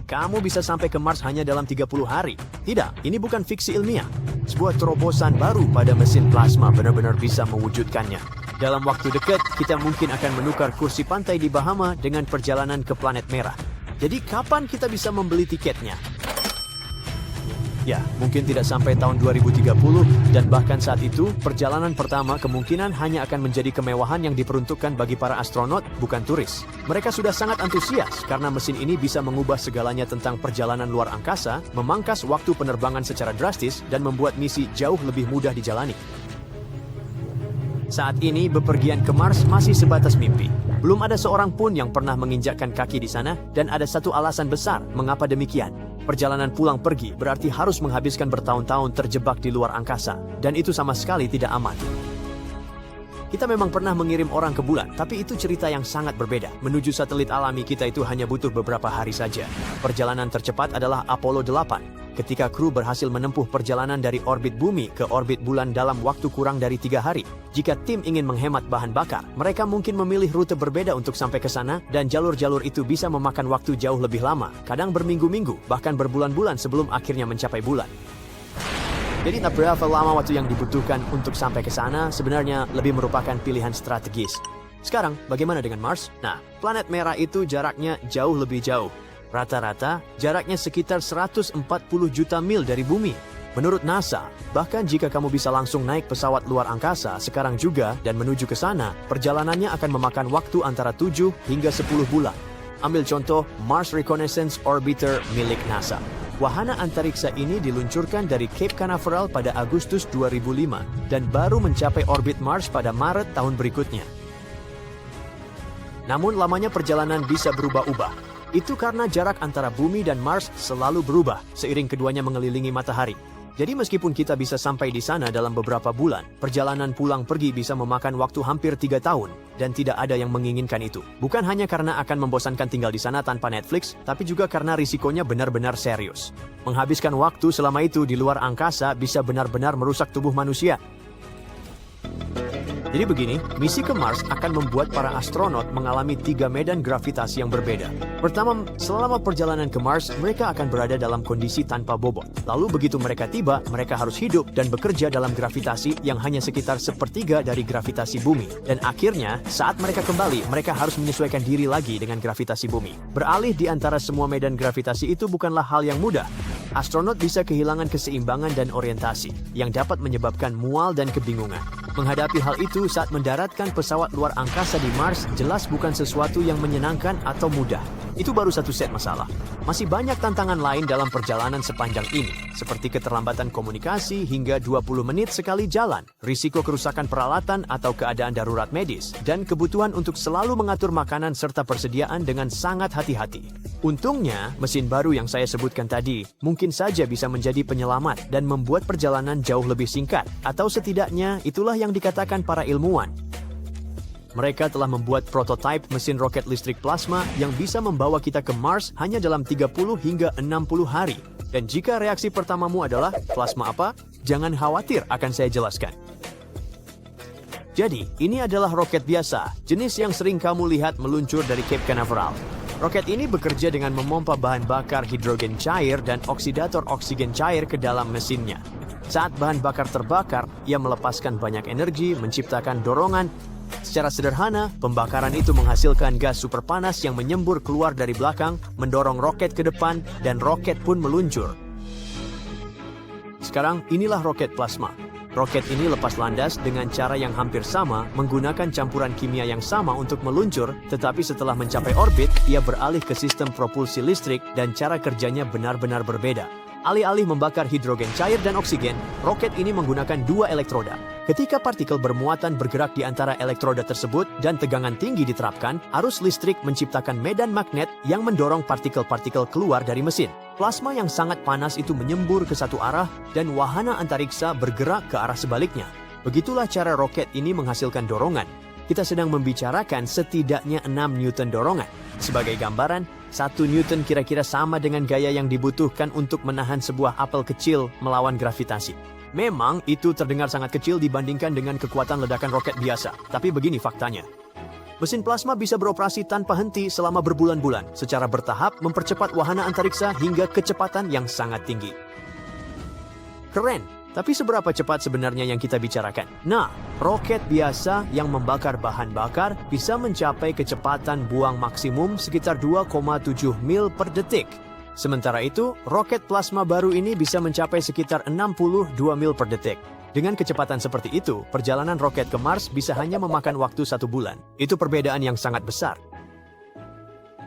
kamu bisa sampai ke Mars hanya dalam 30 hari. Tidak, ini bukan fiksi ilmiah. Sebuah terobosan baru pada mesin plasma benar-benar bisa mewujudkannya. Dalam waktu dekat, kita mungkin akan menukar kursi pantai di Bahama dengan perjalanan ke planet merah. Jadi kapan kita bisa membeli tiketnya? Ya, mungkin tidak sampai tahun 2030, dan bahkan saat itu, perjalanan pertama kemungkinan hanya akan menjadi kemewahan yang diperuntukkan bagi para astronot, bukan turis. Mereka sudah sangat antusias karena mesin ini bisa mengubah segalanya tentang perjalanan luar angkasa, memangkas waktu penerbangan secara drastis, dan membuat misi jauh lebih mudah dijalani. Saat ini, bepergian ke Mars masih sebatas mimpi. Belum ada seorang pun yang pernah menginjakkan kaki di sana, dan ada satu alasan besar mengapa demikian. Perjalanan pulang pergi berarti harus menghabiskan bertahun-tahun terjebak di luar angkasa, dan itu sama sekali tidak aman. Kita memang pernah mengirim orang ke bulan, tapi itu cerita yang sangat berbeda. Menuju satelit alami kita itu hanya butuh beberapa hari saja. Perjalanan tercepat adalah Apollo 8, ketika kru berhasil menempuh perjalanan dari orbit bumi ke orbit bulan dalam waktu kurang dari 3 hari. Jika tim ingin menghemat bahan bakar, mereka mungkin memilih rute berbeda untuk sampai ke sana, dan jalur-jalur itu bisa memakan waktu jauh lebih lama, kadang berminggu-minggu, bahkan berbulan-bulan sebelum akhirnya mencapai bulan. Jadi tak berapa lama waktu yang dibutuhkan untuk sampai ke sana sebenarnya lebih merupakan pilihan strategis. Sekarang, bagaimana dengan Mars? Nah, planet merah itu jaraknya jauh lebih jauh. Rata-rata, jaraknya sekitar 140 juta mil dari bumi. Menurut NASA, bahkan jika kamu bisa langsung naik pesawat luar angkasa sekarang juga dan menuju ke sana, perjalanannya akan memakan waktu antara 7 hingga 10 bulan. Ambil contoh Mars Reconnaissance Orbiter milik NASA. Wahana antariksa ini diluncurkan dari Cape Canaveral pada Agustus 2005 dan baru mencapai orbit Mars pada Maret tahun berikutnya. Namun lamanya perjalanan bisa berubah-ubah. Itu karena jarak antara bumi dan Mars selalu berubah seiring keduanya mengelilingi matahari. Jadi meskipun kita bisa sampai di sana dalam beberapa bulan, perjalanan pulang pergi bisa memakan waktu hampir 3 tahun, dan tidak ada yang menginginkan itu. Bukan hanya karena akan membosankan tinggal di sana tanpa Netflix, tapi juga karena risikonya benar-benar serius. Menghabiskan waktu selama itu di luar angkasa bisa benar-benar merusak tubuh manusia. Jadi begini, misi ke Mars akan membuat para astronot mengalami 3 medan gravitasi yang berbeda. Pertama, selama perjalanan ke Mars, mereka akan berada dalam kondisi tanpa bobot. Lalu begitu mereka tiba, mereka harus hidup dan bekerja dalam gravitasi yang hanya sekitar 1/3 dari gravitasi bumi. Dan akhirnya, saat mereka kembali, mereka harus menyesuaikan diri lagi dengan gravitasi bumi. Beralih di antara semua medan gravitasi itu bukanlah hal yang mudah. Astronot bisa kehilangan keseimbangan dan orientasi, yang dapat menyebabkan mual dan kebingungan. Menghadapi hal itu saat mendaratkan pesawat luar angkasa di Mars jelas bukan sesuatu yang menyenangkan atau mudah. Itu baru satu set masalah. Masih banyak tantangan lain dalam perjalanan sepanjang ini, seperti keterlambatan komunikasi hingga 20 menit sekali jalan, risiko kerusakan peralatan atau keadaan darurat medis, dan kebutuhan untuk selalu mengatur makanan serta persediaan dengan sangat hati-hati. Untungnya, mesin baru yang saya sebutkan tadi mungkin saja bisa menjadi penyelamat dan membuat perjalanan jauh lebih singkat, atau setidaknya itulah yang dikatakan para ilmuwan. Mereka telah membuat prototipe mesin roket listrik plasma yang bisa membawa kita ke Mars hanya dalam 30 hingga 60 hari. Dan jika reaksi pertamamu adalah plasma apa? Jangan khawatir, akan saya jelaskan. Jadi, ini adalah roket biasa, jenis yang sering kamu lihat meluncur dari Cape Canaveral. Roket ini bekerja dengan memompa bahan bakar hidrogen cair dan oksidator oksigen cair ke dalam mesinnya. Saat bahan bakar terbakar, ia melepaskan banyak energi, menciptakan dorongan. Secara sederhana, pembakaran itu menghasilkan gas super panas yang menyembur keluar dari belakang, mendorong roket ke depan, dan roket pun meluncur. Sekarang, inilah roket plasma. Roket ini lepas landas dengan cara yang hampir sama, menggunakan campuran kimia yang sama untuk meluncur, tetapi setelah mencapai orbit, ia beralih ke sistem propulsi listrik dan cara kerjanya benar-benar berbeda. Alih-alih membakar hidrogen cair dan oksigen, roket ini menggunakan 2 elektroda. Ketika partikel bermuatan bergerak di antara elektroda tersebut dan tegangan tinggi diterapkan, arus listrik menciptakan medan magnet yang mendorong partikel-partikel keluar dari mesin. Plasma yang sangat panas itu menyembur ke satu arah dan wahana antariksa bergerak ke arah sebaliknya. Begitulah cara roket ini menghasilkan dorongan. Kita sedang membicarakan setidaknya 6 Newton dorongan. Sebagai gambaran, 1 Newton kira-kira sama dengan gaya yang dibutuhkan untuk menahan sebuah apel kecil melawan gravitasi. Memang itu terdengar sangat kecil dibandingkan dengan kekuatan ledakan roket biasa, tapi begini faktanya. Mesin plasma bisa beroperasi tanpa henti selama berbulan-bulan, secara bertahap mempercepat wahana antariksa hingga kecepatan yang sangat tinggi. Keren, tapi seberapa cepat sebenarnya yang kita bicarakan? Nah, roket biasa yang membakar bahan bakar bisa mencapai kecepatan buang maksimum sekitar 2,7 mil per detik. Sementara itu, roket plasma baru ini bisa mencapai sekitar 62 mil per detik. Dengan kecepatan seperti itu, perjalanan roket ke Mars bisa hanya memakan waktu 1 bulan. Itu perbedaan yang sangat besar.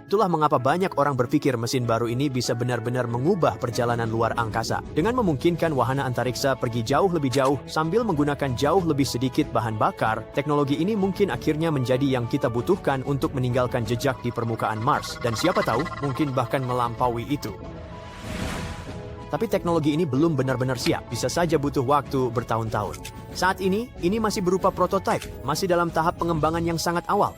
Itulah mengapa banyak orang berpikir mesin baru ini bisa benar-benar mengubah perjalanan luar angkasa, dengan memungkinkan wahana antariksa pergi jauh lebih jauh sambil menggunakan jauh lebih sedikit bahan bakar. Teknologi ini mungkin akhirnya menjadi yang kita butuhkan untuk meninggalkan jejak di permukaan Mars, dan siapa tahu, mungkin bahkan melampaui itu. Tapi teknologi ini belum benar-benar siap, bisa saja butuh waktu bertahun-tahun. Saat ini masih berupa prototipe, masih dalam tahap pengembangan yang sangat awal.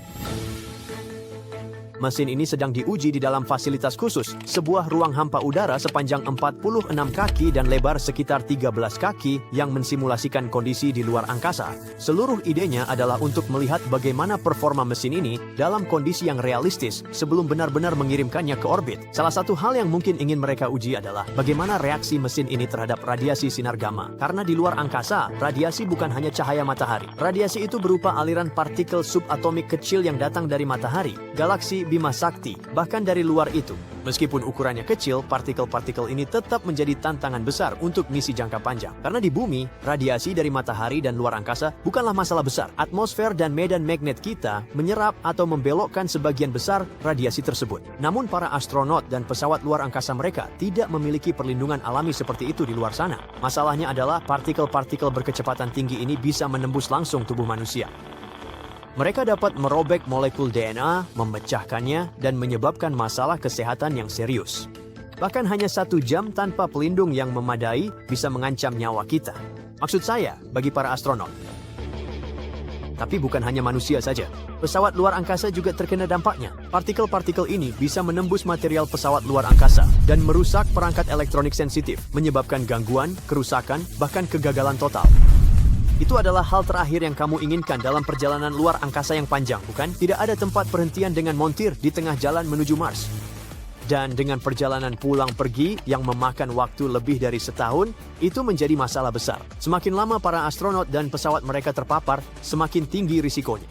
Mesin ini sedang diuji di dalam fasilitas khusus, sebuah ruang hampa udara sepanjang 46 kaki dan lebar sekitar 13 kaki yang mensimulasikan kondisi di luar angkasa. Seluruh idenya adalah untuk melihat bagaimana performa mesin ini dalam kondisi yang realistis sebelum benar-benar mengirimkannya ke orbit. Salah satu hal yang mungkin ingin mereka uji adalah bagaimana reaksi mesin ini terhadap radiasi sinar gamma. Karena di luar angkasa, radiasi bukan hanya cahaya matahari. Radiasi itu berupa aliran partikel subatomik kecil yang datang dari matahari, galaksi Bima Sakti, bahkan dari luar itu. Meskipun ukurannya kecil, partikel-partikel ini tetap menjadi tantangan besar untuk misi jangka panjang. Karena di bumi, radiasi dari matahari dan luar angkasa bukanlah masalah besar. Atmosfer dan medan magnet kita menyerap atau membelokkan sebagian besar radiasi tersebut. Namun para astronot dan pesawat luar angkasa mereka tidak memiliki perlindungan alami seperti itu di luar sana. Masalahnya adalah partikel-partikel berkecepatan tinggi ini bisa menembus langsung tubuh manusia. Mereka dapat merobek molekul DNA, memecahkannya, dan menyebabkan masalah kesehatan yang serius. Bahkan hanya 1 jam tanpa pelindung yang memadai bisa mengancam nyawa kita. Maksud saya, bagi para astronot. Tapi bukan hanya manusia saja. Pesawat luar angkasa juga terkena dampaknya. Partikel-partikel ini bisa menembus material pesawat luar angkasa dan merusak perangkat elektronik sensitif, menyebabkan gangguan, kerusakan, bahkan kegagalan total. Itu adalah hal terakhir yang kamu inginkan dalam perjalanan luar angkasa yang panjang, bukan? Tidak ada tempat perhentian dengan montir di tengah jalan menuju Mars. Dan dengan perjalanan pulang pergi yang memakan waktu lebih dari setahun, itu menjadi masalah besar. Semakin lama para astronot dan pesawat mereka terpapar, semakin tinggi risikonya.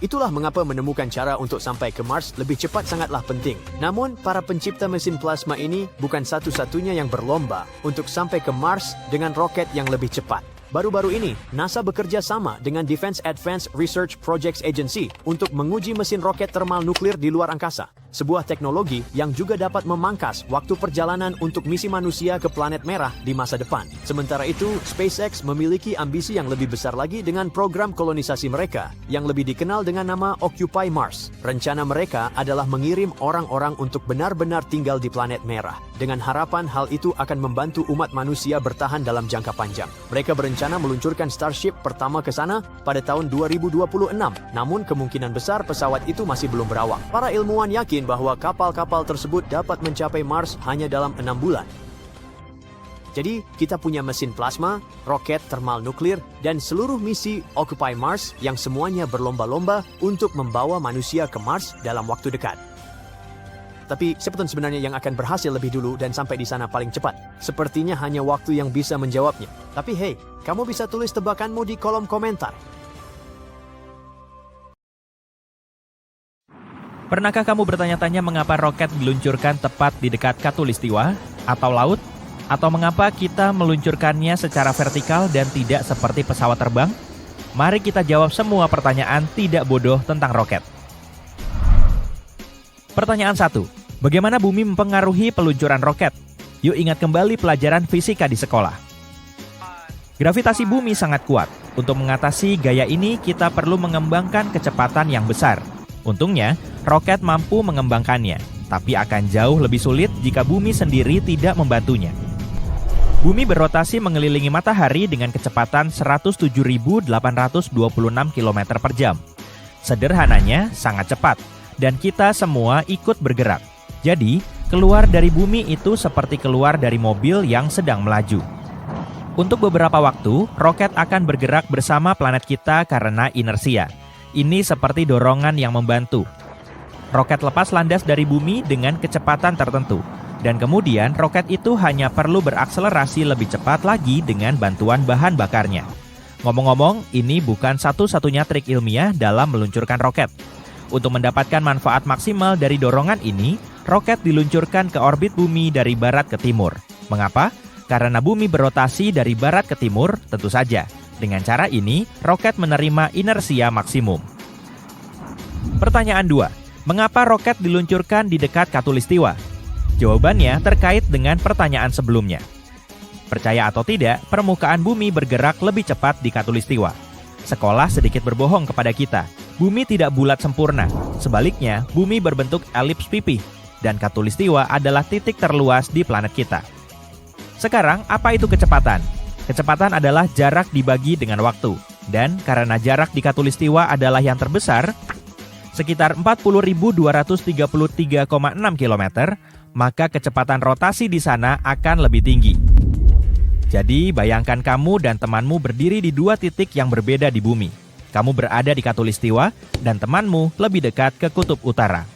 Itulah mengapa menemukan cara untuk sampai ke Mars lebih cepat sangatlah penting. Namun, para pencipta mesin plasma ini bukan satu-satunya yang berlomba untuk sampai ke Mars dengan roket yang lebih cepat. Baru-baru ini, NASA bekerja sama dengan Defense Advanced Research Projects Agency untuk menguji mesin roket termal nuklir di luar angkasa. Sebuah teknologi yang juga dapat memangkas waktu perjalanan untuk misi manusia ke planet merah di masa depan. Sementara itu, SpaceX memiliki ambisi yang lebih besar lagi dengan program kolonisasi mereka yang lebih dikenal dengan nama Occupy Mars. Rencana mereka adalah mengirim orang-orang untuk benar-benar tinggal di planet merah, dengan harapan hal itu akan membantu umat manusia bertahan dalam jangka panjang. Mereka berencana meluncurkan Starship pertama ke sana pada tahun 2026, namun kemungkinan besar pesawat itu masih belum berawak. Para ilmuwan yakin bahwa kapal-kapal tersebut dapat mencapai Mars hanya dalam 6 bulan. Jadi, kita punya mesin plasma, roket termal nuklir, dan seluruh misi Occupy Mars yang semuanya berlomba-lomba untuk membawa manusia ke Mars dalam waktu dekat. Tapi, siapa sebenarnya yang akan berhasil lebih dulu dan sampai di sana paling cepat? Sepertinya hanya waktu yang bisa menjawabnya. Tapi hey, kamu bisa tulis tebakanmu di kolom komentar. Pernahkah kamu bertanya-tanya mengapa roket diluncurkan tepat di dekat khatulistiwa atau laut? Atau mengapa kita meluncurkannya secara vertikal dan tidak seperti pesawat terbang? Mari kita jawab semua pertanyaan tidak bodoh tentang roket. Pertanyaan 1. Bagaimana bumi mempengaruhi peluncuran roket? Yuk ingat kembali pelajaran fisika di sekolah. Gravitasi bumi sangat kuat. Untuk mengatasi gaya ini, kita perlu mengembangkan kecepatan yang besar. Untungnya, roket mampu mengembangkannya, tapi akan jauh lebih sulit jika bumi sendiri tidak membantunya. Bumi berotasi mengelilingi matahari dengan kecepatan 107.826 km per jam. Sederhananya, sangat cepat, dan kita semua ikut bergerak. Jadi, keluar dari bumi itu seperti keluar dari mobil yang sedang melaju. Untuk beberapa waktu, roket akan bergerak bersama planet kita karena inersia. Ini seperti dorongan yang membantu. Roket lepas landas dari bumi dengan kecepatan tertentu. Dan kemudian roket itu hanya perlu berakselerasi lebih cepat lagi dengan bantuan bahan bakarnya. Ngomong-ngomong, ini bukan satu-satunya trik ilmiah dalam meluncurkan roket. Untuk mendapatkan manfaat maksimal dari dorongan ini, roket diluncurkan ke orbit bumi dari barat ke timur. Mengapa? Karena bumi berotasi dari barat ke timur, tentu saja. Dengan cara ini, roket menerima inersia maksimum. Pertanyaan 2. Mengapa roket diluncurkan di dekat Khatulistiwa? Jawabannya terkait dengan pertanyaan sebelumnya. Percaya atau tidak, permukaan bumi bergerak lebih cepat di Khatulistiwa. Sekolah sedikit berbohong kepada kita. Bumi tidak bulat sempurna. Sebaliknya, bumi berbentuk elips pipih. Dan Khatulistiwa adalah titik terluas di planet kita. Sekarang, apa itu kecepatan? Kecepatan adalah jarak dibagi dengan waktu. Dan karena jarak di Khatulistiwa adalah yang terbesar, sekitar 40.233,6 km, maka kecepatan rotasi di sana akan lebih tinggi. Jadi, bayangkan kamu dan temanmu berdiri di dua titik yang berbeda di bumi. Kamu berada di Khatulistiwa dan temanmu lebih dekat ke kutub utara.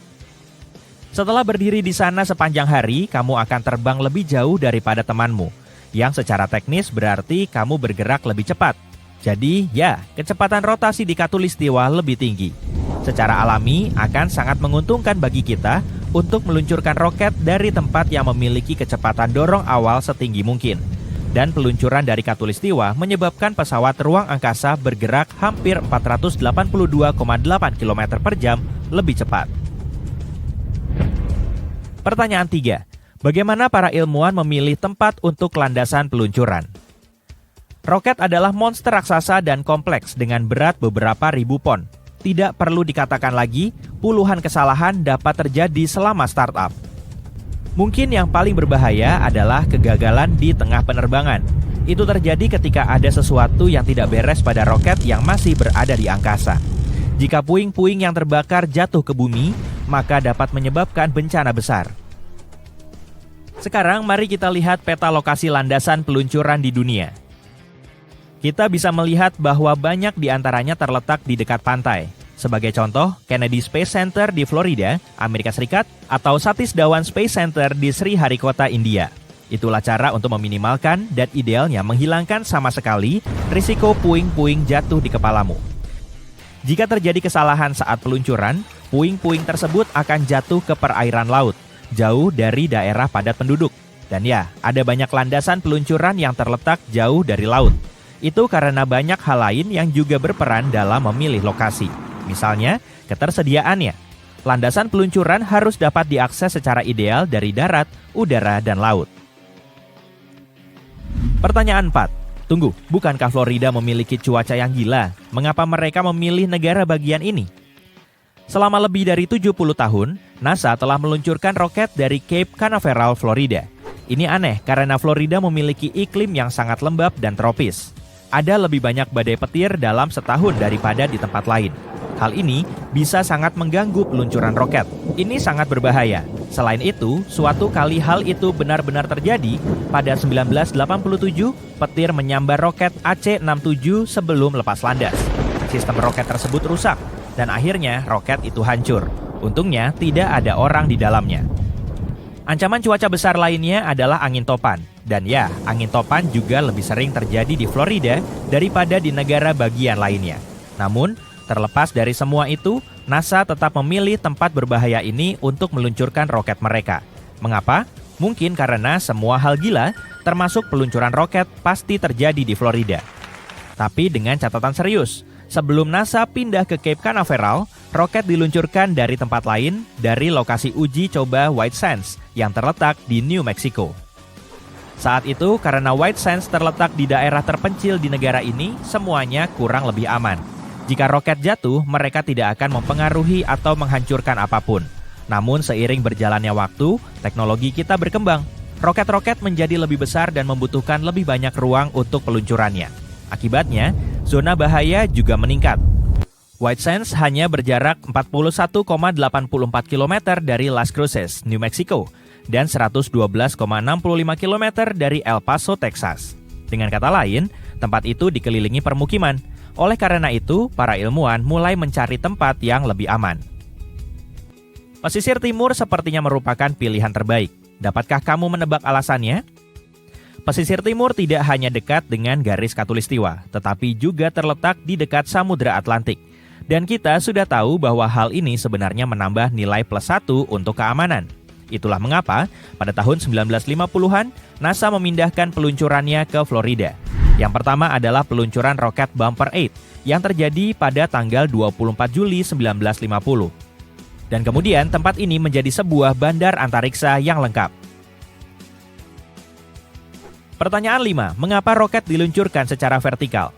Setelah berdiri di sana sepanjang hari, kamu akan terbang lebih jauh daripada temanmu, yang secara teknis berarti kamu bergerak lebih cepat. Jadi, ya, kecepatan rotasi di Khatulistiwa lebih tinggi. Secara alami, akan sangat menguntungkan bagi kita untuk meluncurkan roket dari tempat yang memiliki kecepatan dorong awal setinggi mungkin. Dan peluncuran dari Khatulistiwa menyebabkan pesawat ruang angkasa bergerak hampir 482,8 km per jam lebih cepat. Pertanyaan 3. Bagaimana para ilmuwan memilih tempat untuk landasan peluncuran? Roket adalah monster raksasa dan kompleks dengan berat beberapa ribu pon. Tidak perlu dikatakan lagi, puluhan kesalahan dapat terjadi selama startup. Mungkin yang paling berbahaya adalah kegagalan di tengah penerbangan. Itu terjadi ketika ada sesuatu yang tidak beres pada roket yang masih berada di angkasa. Jika puing-puing yang terbakar jatuh ke bumi, maka dapat menyebabkan bencana besar. Sekarang mari kita lihat peta lokasi landasan peluncuran di dunia. Kita bisa melihat bahwa banyak di antaranya terletak di dekat pantai. Sebagai contoh, Kennedy Space Center di Florida, Amerika Serikat, atau Satish Dhawan Space Center di Sriharikota, India. Itulah cara untuk meminimalkan dan idealnya menghilangkan sama sekali risiko puing-puing jatuh di kepalamu. Jika terjadi kesalahan saat peluncuran, puing-puing tersebut akan jatuh ke perairan laut, jauh dari daerah padat penduduk. Dan ya, ada banyak landasan peluncuran yang terletak jauh dari laut. Itu karena banyak hal lain yang juga berperan dalam memilih lokasi. Misalnya, ketersediaannya. Landasan peluncuran harus dapat diakses secara ideal dari darat, udara, dan laut. Pertanyaan 4. Tunggu, bukankah Florida memiliki cuaca yang gila? Mengapa mereka memilih negara bagian ini? Selama lebih dari 70 tahun, NASA telah meluncurkan roket dari Cape Canaveral, Florida. Ini aneh karena Florida memiliki iklim yang sangat lembab dan tropis. Ada lebih banyak badai petir dalam setahun daripada di tempat lain. Hal ini bisa sangat mengganggu peluncuran roket. Ini sangat berbahaya. Selain itu, suatu kali hal itu benar-benar terjadi, pada 1987, petir menyambar roket AC-67 sebelum lepas landas. Sistem roket tersebut rusak, dan akhirnya roket itu hancur. Untungnya, tidak ada orang di dalamnya. Ancaman cuaca besar lainnya adalah angin topan. Dan ya, angin topan juga lebih sering terjadi di Florida daripada di negara bagian lainnya. Namun, terlepas dari semua itu, NASA tetap memilih tempat berbahaya ini untuk meluncurkan roket mereka. Mengapa? Mungkin karena semua hal gila, termasuk peluncuran roket, pasti terjadi di Florida. Tapi dengan catatan serius, sebelum NASA pindah ke Cape Canaveral, roket diluncurkan dari tempat lain, dari lokasi uji coba White Sands yang terletak di New Mexico. Saat itu, karena White Sands terletak di daerah terpencil di negara ini, semuanya kurang lebih aman. Jika roket jatuh, mereka tidak akan mempengaruhi atau menghancurkan apapun. Namun seiring berjalannya waktu, teknologi kita berkembang. Roket-roket menjadi lebih besar dan membutuhkan lebih banyak ruang untuk peluncurannya. Akibatnya, zona bahaya juga meningkat. White Sands hanya berjarak 41,84 km dari Las Cruces, New Mexico, dan 112,65 km dari El Paso, Texas. Dengan kata lain, tempat itu dikelilingi permukiman. Oleh karena itu, para ilmuwan mulai mencari tempat yang lebih aman. Pesisir timur sepertinya merupakan pilihan terbaik. Dapatkah kamu menebak alasannya? Pesisir timur tidak hanya dekat dengan garis Khatulistiwa, tetapi juga terletak di dekat Samudra Atlantik. Dan kita sudah tahu bahwa hal ini sebenarnya menambah nilai +1 untuk keamanan. Itulah mengapa pada tahun 1950-an NASA memindahkan peluncurannya ke Florida. Yang pertama adalah peluncuran roket Bumper 8 yang terjadi pada tanggal 24 Juli 1950. Dan kemudian tempat ini menjadi sebuah bandar antariksa yang lengkap. Pertanyaan 5, mengapa roket diluncurkan secara vertikal?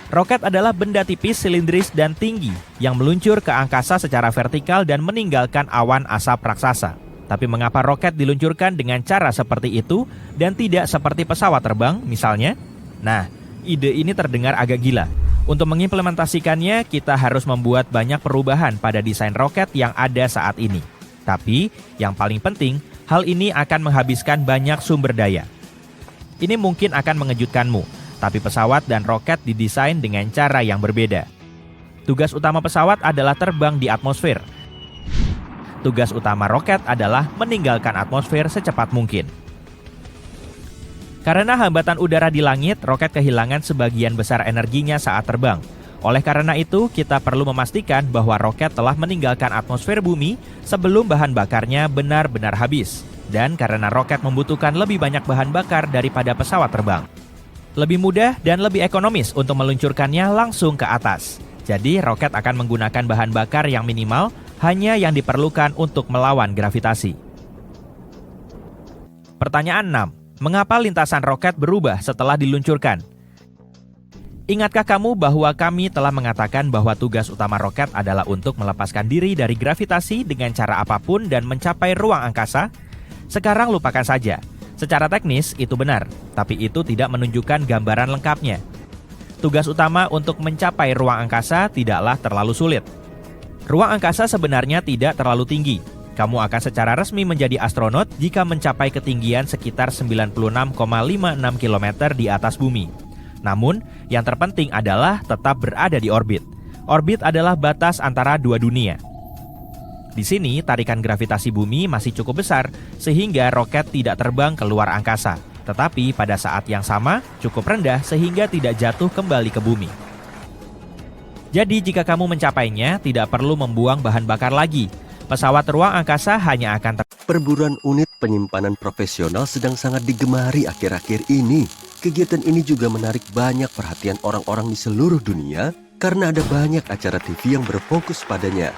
Roket adalah benda tipis, silindris, dan tinggi yang meluncur ke angkasa secara vertikal dan meninggalkan awan asap raksasa. Tapi mengapa roket diluncurkan dengan cara seperti itu dan tidak seperti pesawat terbang misalnya? Nah, ide ini terdengar agak gila. Untuk mengimplementasikannya, kita harus membuat banyak perubahan pada desain roket yang ada saat ini. Tapi, yang paling penting, hal ini akan menghabiskan banyak sumber daya. Ini mungkin akan mengejutkanmu, tapi pesawat dan roket didesain dengan cara yang berbeda. Tugas utama pesawat adalah terbang di atmosfer. Tugas utama roket adalah meninggalkan atmosfer secepat mungkin. Karena hambatan udara di langit, roket kehilangan sebagian besar energinya saat terbang. Oleh karena itu, kita perlu memastikan bahwa roket telah meninggalkan atmosfer bumi sebelum bahan bakarnya benar-benar habis. Dan karena roket membutuhkan lebih banyak bahan bakar daripada pesawat terbang. Lebih mudah dan lebih ekonomis untuk meluncurkannya langsung ke atas. Jadi, roket akan menggunakan bahan bakar yang minimal, hanya yang diperlukan untuk melawan gravitasi. Pertanyaan 6. Mengapa lintasan roket berubah setelah diluncurkan? Ingatkah kamu bahwa kami telah mengatakan bahwa tugas utama roket adalah untuk melepaskan diri dari gravitasi dengan cara apapun dan mencapai ruang angkasa? Sekarang lupakan saja. Secara teknis itu benar, tapi itu tidak menunjukkan gambaran lengkapnya. Tugas utama untuk mencapai ruang angkasa tidaklah terlalu sulit. Ruang angkasa sebenarnya tidak terlalu tinggi. Kamu akan secara resmi menjadi astronot jika mencapai ketinggian sekitar 96,56 km di atas bumi. Namun, yang terpenting adalah tetap berada di orbit. Orbit adalah batas antara dua dunia. Di sini, tarikan gravitasi bumi masih cukup besar, sehingga roket tidak terbang keluar angkasa. Tetapi pada saat yang sama, cukup rendah sehingga tidak jatuh kembali ke bumi. Jadi, jika kamu mencapainya, tidak perlu membuang bahan bakar lagi. Pesawat ruang angkasa hanya akan Perburuan unit penyimpanan profesional sedang sangat digemari akhir-akhir ini. Kegiatan ini juga menarik banyak perhatian orang-orang di seluruh dunia karena ada banyak acara TV yang berfokus padanya.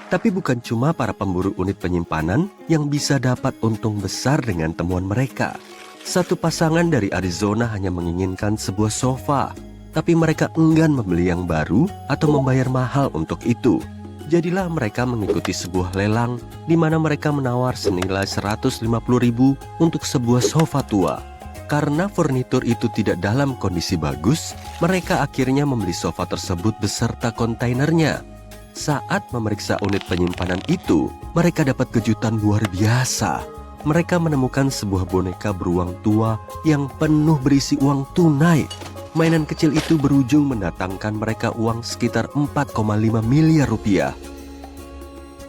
Tapi bukan cuma para pemburu unit penyimpanan yang bisa dapat untung besar dengan temuan mereka. Satu pasangan dari Arizona hanya menginginkan sebuah sofa, tapi mereka enggan membeli yang baru atau membayar mahal untuk itu. Jadilah mereka mengikuti sebuah lelang di mana mereka menawar senilai 150.000 untuk sebuah sofa tua. Karena furnitur itu tidak dalam kondisi bagus, mereka akhirnya membeli sofa tersebut beserta kontainernya. Saat memeriksa unit penyimpanan itu, mereka dapat kejutan luar biasa. Mereka menemukan sebuah boneka beruang tua yang penuh berisi uang tunai. Mainan kecil itu berujung mendatangkan mereka uang sekitar 4,5 miliar rupiah.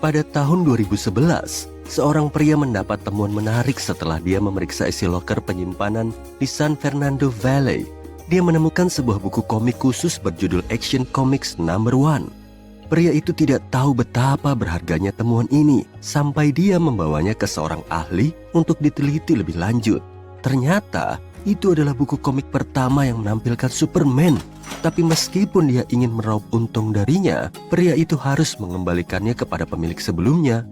Pada tahun 2011, seorang pria mendapat temuan menarik setelah dia memeriksa isi loker penyimpanan di San Fernando Valley. Dia menemukan sebuah buku komik khusus berjudul Action Comics No. 1. Pria itu tidak tahu betapa berharganya temuan ini sampai dia membawanya ke seorang ahli untuk diteliti lebih lanjut. Ternyata, itu adalah buku komik pertama yang menampilkan Superman. Tapi meskipun dia ingin meraup untung darinya, pria itu harus mengembalikannya kepada pemilik sebelumnya.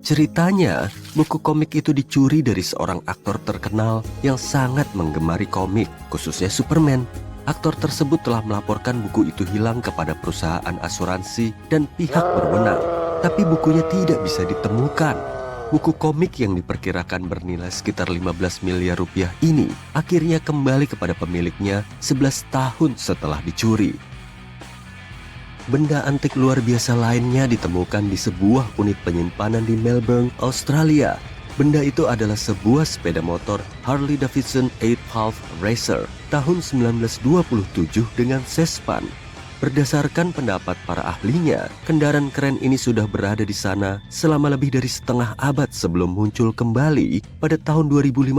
Ceritanya, buku komik itu dicuri dari seorang aktor terkenal yang sangat menggemari komik, khususnya Superman. Aktor tersebut telah melaporkan buku itu hilang kepada perusahaan asuransi dan pihak berwenang. Tapi bukunya tidak bisa ditemukan. Buku komik yang diperkirakan bernilai sekitar 15 miliar rupiah ini akhirnya kembali kepada pemiliknya 11 tahun setelah dicuri. Benda antik luar biasa lainnya ditemukan di sebuah unit penyimpanan di Melbourne, Australia. Benda itu adalah sebuah sepeda motor Harley Davidson 8 Valve Racer tahun 1927 dengan sespan. Berdasarkan pendapat para ahlinya, kendaraan keren ini sudah berada di sana selama lebih dari setengah abad sebelum muncul kembali pada tahun 2015.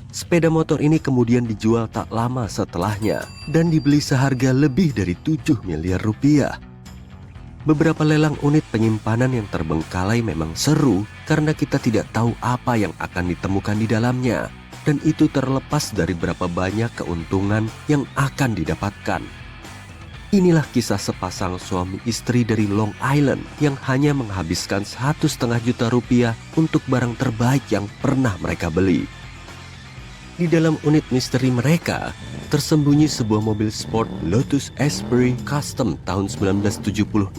Sepeda motor ini kemudian dijual tak lama setelahnya dan dibeli seharga lebih dari 7 miliar rupiah. Beberapa lelang unit penyimpanan yang terbengkalai memang seru karena kita tidak tahu apa yang akan ditemukan di dalamnya, dan itu terlepas dari berapa banyak keuntungan yang akan didapatkan. Inilah kisah sepasang suami istri dari Long Island yang hanya menghabiskan 1,5 juta rupiah untuk barang terbaik yang pernah mereka beli. Di dalam unit misteri mereka, tersembunyi sebuah mobil sport Lotus Esprit Custom tahun 1976.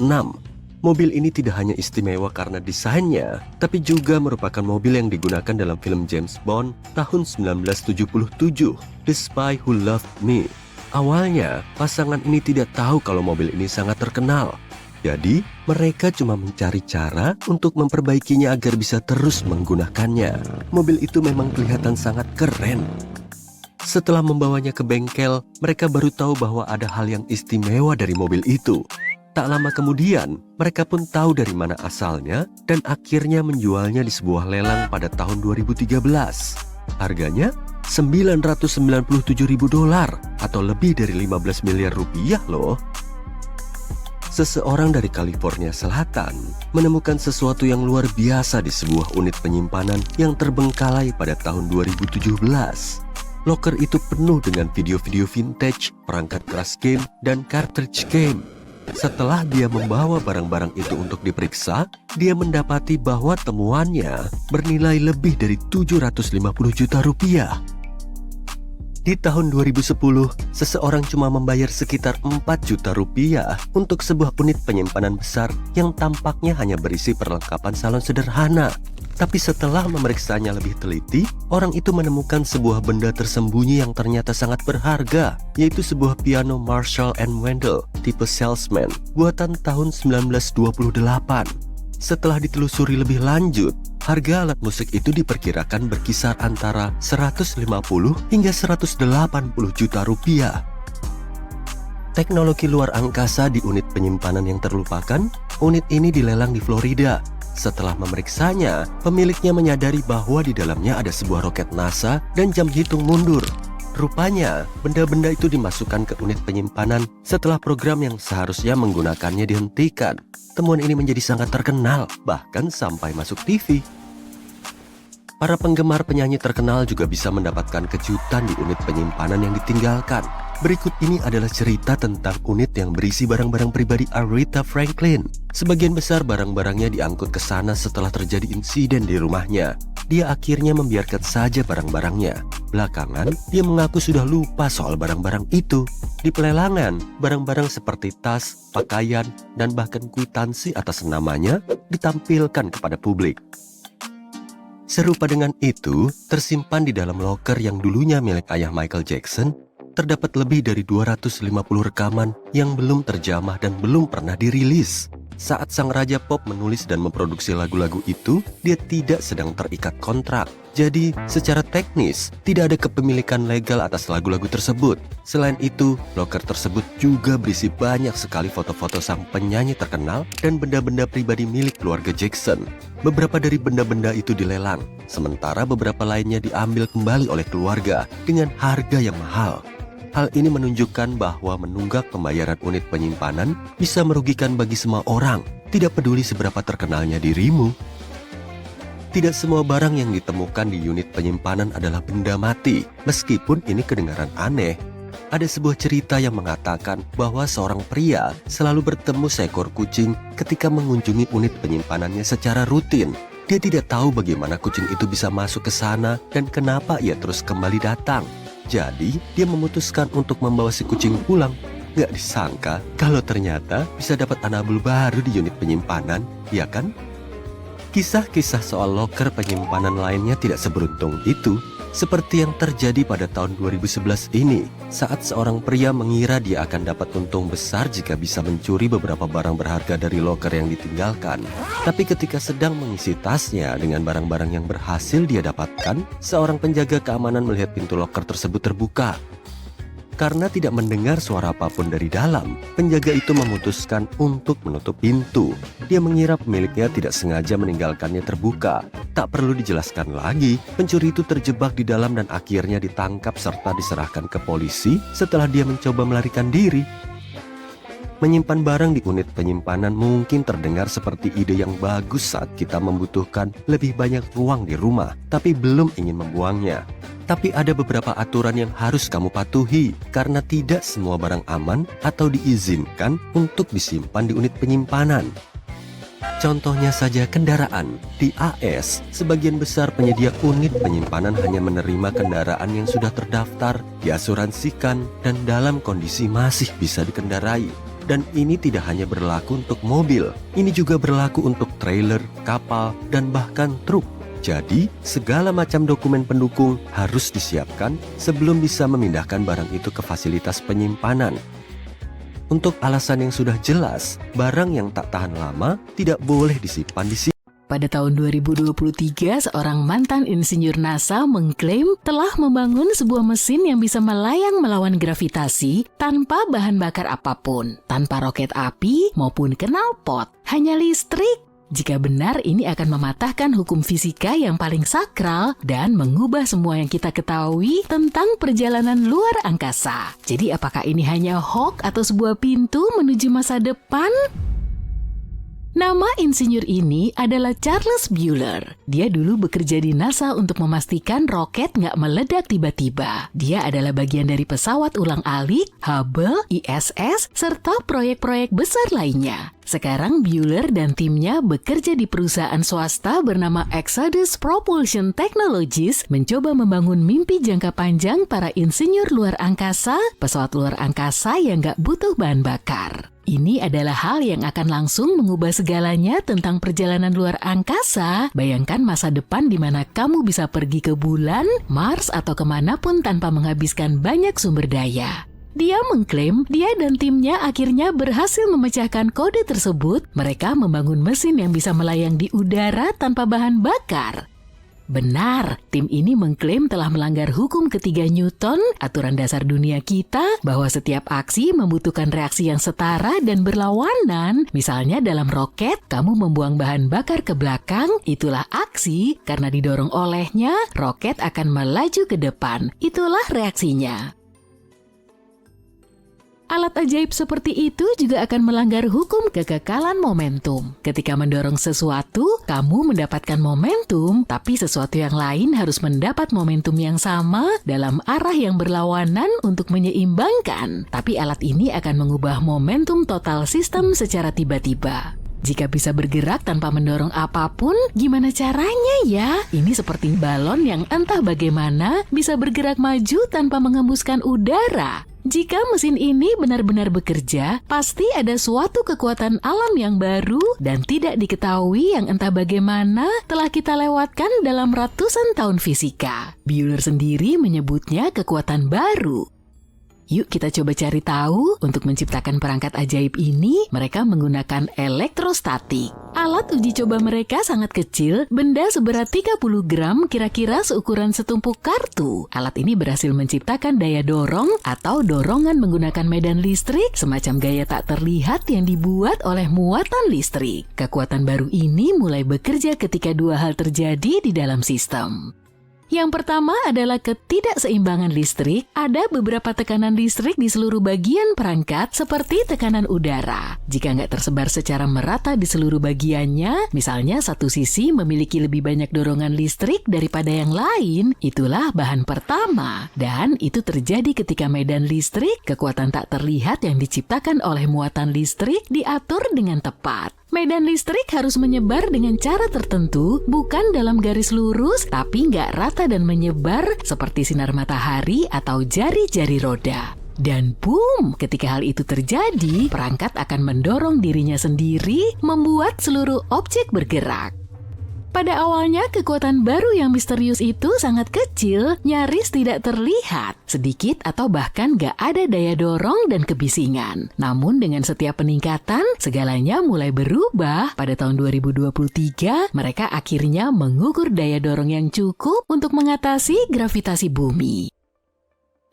Mobil ini tidak hanya istimewa karena desainnya, tapi juga merupakan mobil yang digunakan dalam film James Bond tahun 1977, The Spy Who Loved Me. Awalnya, pasangan ini tidak tahu kalau mobil ini sangat terkenal. Jadi, mereka cuma mencari cara untuk memperbaikinya agar bisa terus menggunakannya. Mobil itu memang kelihatan sangat keren. Setelah membawanya ke bengkel, mereka baru tahu bahwa ada hal yang istimewa dari mobil itu. Tak lama kemudian, mereka pun tahu dari mana asalnya dan akhirnya menjualnya di sebuah lelang pada tahun 2013. Harganya $997.000 atau lebih dari 15 miliar rupiah loh. Seseorang dari California Selatan menemukan sesuatu yang luar biasa di sebuah unit penyimpanan yang terbengkalai pada tahun 2017. Loker itu penuh dengan video-video vintage, perangkat keras game, dan cartridge game. Setelah dia membawa barang-barang itu untuk diperiksa, dia mendapati bahwa temuannya bernilai lebih dari 750 juta rupiah. Di tahun 2010, seseorang cuma membayar sekitar 4 juta rupiah untuk sebuah unit penyimpanan besar yang tampaknya hanya berisi perlengkapan salon sederhana. Tapi setelah memeriksanya lebih teliti, orang itu menemukan sebuah benda tersembunyi yang ternyata sangat berharga, yaitu sebuah piano Marshall & Wendell tipe Salesman buatan tahun 1928. Setelah ditelusuri lebih lanjut, harga alat musik itu diperkirakan berkisar antara 150 hingga 180 juta rupiah. Teknologi luar angkasa di unit penyimpanan yang terlupakan, unit ini dilelang di Florida. Setelah memeriksanya, pemiliknya menyadari bahwa di dalamnya ada sebuah roket NASA dan jam hitung mundur. Rupanya, benda-benda itu dimasukkan ke unit penyimpanan setelah program yang seharusnya menggunakannya dihentikan. Temuan ini menjadi sangat terkenal, bahkan sampai masuk TV. Para penggemar penyanyi terkenal juga bisa mendapatkan kejutan di unit penyimpanan yang ditinggalkan. Berikut ini adalah cerita tentang unit yang berisi barang-barang pribadi Aretha Franklin. Sebagian besar barang-barangnya diangkut ke sana setelah terjadi insiden di rumahnya. Dia akhirnya membiarkan saja barang-barangnya. Belakangan, dia mengaku sudah lupa soal barang-barang itu. Di pelelangan, barang-barang seperti tas, pakaian, dan bahkan kwitansi atas namanya ditampilkan kepada publik. Serupa dengan itu, tersimpan di dalam loker yang dulunya milik ayah Michael Jackson, terdapat lebih dari 250 rekaman yang belum terjamah dan belum pernah dirilis. Saat sang raja pop menulis dan memproduksi lagu-lagu itu, dia tidak sedang terikat kontrak. Jadi, secara teknis, tidak ada kepemilikan legal atas lagu-lagu tersebut. Selain itu, loker tersebut juga berisi banyak sekali foto-foto sang penyanyi terkenal dan benda-benda pribadi milik keluarga Jackson. Beberapa dari benda-benda itu dilelang, sementara beberapa lainnya diambil kembali oleh keluarga dengan harga yang mahal. Hal ini menunjukkan bahwa menunggak pembayaran unit penyimpanan bisa merugikan bagi semua orang, tidak peduli seberapa terkenalnya dirimu. Tidak semua barang yang ditemukan di unit penyimpanan adalah benda mati, meskipun ini kedengaran aneh. Ada sebuah cerita yang mengatakan bahwa seorang pria selalu bertemu seekor kucing ketika mengunjungi unit penyimpanannya secara rutin. Dia tidak tahu bagaimana kucing itu bisa masuk ke sana dan kenapa ia terus kembali datang. Jadi, dia memutuskan untuk membawa si kucing pulang. Gak disangka kalau ternyata bisa dapat anabul baru di unit penyimpanan, ya kan? Kisah-kisah soal loker penyimpanan lainnya tidak seberuntung itu. Seperti yang terjadi pada tahun 2011 ini, saat seorang pria mengira dia akan dapat untung besar jika bisa mencuri beberapa barang berharga dari loker yang ditinggalkan. Tapi ketika sedang mengisi tasnya dengan barang-barang yang berhasil dia dapatkan, seorang penjaga keamanan melihat pintu loker tersebut terbuka. Karena tidak mendengar suara apapun dari dalam, penjaga itu memutuskan untuk menutup pintu. Dia mengira pemiliknya tidak sengaja meninggalkannya terbuka. Tak perlu dijelaskan lagi, pencuri itu terjebak di dalam dan akhirnya ditangkap serta diserahkan ke polisi setelah dia mencoba melarikan diri. Menyimpan barang di unit penyimpanan mungkin terdengar seperti ide yang bagus saat kita membutuhkan lebih banyak ruang di rumah, tapi belum ingin membuangnya. Tapi ada beberapa aturan yang harus kamu patuhi, karena tidak semua barang aman atau diizinkan untuk disimpan di unit penyimpanan. Contohnya saja kendaraan. Di AS, sebagian besar penyedia unit penyimpanan hanya menerima kendaraan yang sudah terdaftar, diasuransikan, dan dalam kondisi masih bisa dikendarai. Dan ini tidak hanya berlaku untuk mobil, ini juga berlaku untuk trailer, kapal, dan bahkan truk. Jadi, segala macam dokumen pendukung harus disiapkan sebelum bisa memindahkan barang itu ke fasilitas penyimpanan. Untuk alasan yang sudah jelas, barang yang tak tahan lama tidak boleh disimpan di sini. Pada tahun 2023, seorang mantan insinyur NASA mengklaim telah membangun sebuah mesin yang bisa melayang melawan gravitasi tanpa bahan bakar apapun, tanpa roket api maupun knalpot, hanya listrik. Jika benar, ini akan mematahkan hukum fisika yang paling sakral dan mengubah semua yang kita ketahui tentang perjalanan luar angkasa. Jadi apakah ini hanya hoax atau sebuah pintu menuju masa depan? Nama insinyur ini adalah Charles Bueller. Dia dulu bekerja di NASA untuk memastikan roket nggak meledak tiba-tiba. Dia adalah bagian dari pesawat ulang-alik, Hubble, ISS, serta proyek-proyek besar lainnya. Sekarang Bueller dan timnya bekerja di perusahaan swasta bernama Exodus Propulsion Technologies, mencoba membangun mimpi jangka panjang para insinyur luar angkasa, pesawat luar angkasa yang nggak butuh bahan bakar. Ini adalah hal yang akan langsung mengubah segalanya tentang perjalanan luar angkasa. Bayangkan masa depan di mana kamu bisa pergi ke bulan, Mars, atau kemanapun tanpa menghabiskan banyak sumber daya. Dia mengklaim dia dan timnya akhirnya berhasil memecahkan kode tersebut. Mereka membangun mesin yang bisa melayang di udara tanpa bahan bakar. Benar, tim ini mengklaim telah melanggar hukum ketiga Newton, aturan dasar dunia kita, bahwa setiap aksi membutuhkan reaksi yang setara dan berlawanan. Misalnya dalam roket, kamu membuang bahan bakar ke belakang, itulah aksi, karena didorong olehnya, roket akan melaju ke depan. Itulah reaksinya. Alat ajaib seperti itu juga akan melanggar hukum kekekalan momentum. Ketika mendorong sesuatu, kamu mendapatkan momentum, tapi sesuatu yang lain harus mendapat momentum yang sama dalam arah yang berlawanan untuk menyeimbangkan. Tapi alat ini akan mengubah momentum total sistem secara tiba-tiba. Jika bisa bergerak tanpa mendorong apapun, gimana caranya ya? Ini seperti balon yang entah bagaimana bisa bergerak maju tanpa menghembuskan udara. Jika mesin ini benar-benar bekerja, pasti ada suatu kekuatan alam yang baru dan tidak diketahui yang entah bagaimana telah kita lewatkan dalam ratusan tahun fisika. Bueller sendiri menyebutnya kekuatan baru. Yuk kita coba cari tahu. Untuk menciptakan perangkat ajaib ini, mereka menggunakan elektrostatik. Alat uji coba mereka sangat kecil, benda seberat 30 gram, kira-kira seukuran setumpuk kartu. Alat ini berhasil menciptakan daya dorong atau dorongan menggunakan medan listrik, semacam gaya tak terlihat yang dibuat oleh muatan listrik. Kekuatan baru ini mulai bekerja ketika dua hal terjadi di dalam sistem. Yang pertama adalah ketidakseimbangan listrik. Ada beberapa tekanan listrik di seluruh bagian perangkat seperti tekanan udara. Jika nggak tersebar secara merata di seluruh bagiannya, misalnya satu sisi memiliki lebih banyak dorongan listrik daripada yang lain, itulah bahan pertama. Dan itu terjadi ketika medan listrik, kekuatan tak terlihat yang diciptakan oleh muatan listrik, diatur dengan tepat. Medan listrik harus menyebar dengan cara tertentu, bukan dalam garis lurus, tapi nggak rata dan menyebar seperti sinar matahari atau jari-jari roda. Dan boom, ketika hal itu terjadi, perangkat akan mendorong dirinya sendiri, membuat seluruh objek bergerak. Pada awalnya, kekuatan baru yang misterius itu sangat kecil, nyaris tidak terlihat, sedikit atau bahkan gak ada daya dorong dan kebisingan. Namun dengan setiap peningkatan, segalanya mulai berubah. Pada tahun 2023, mereka akhirnya mengukur daya dorong yang cukup untuk mengatasi gravitasi bumi.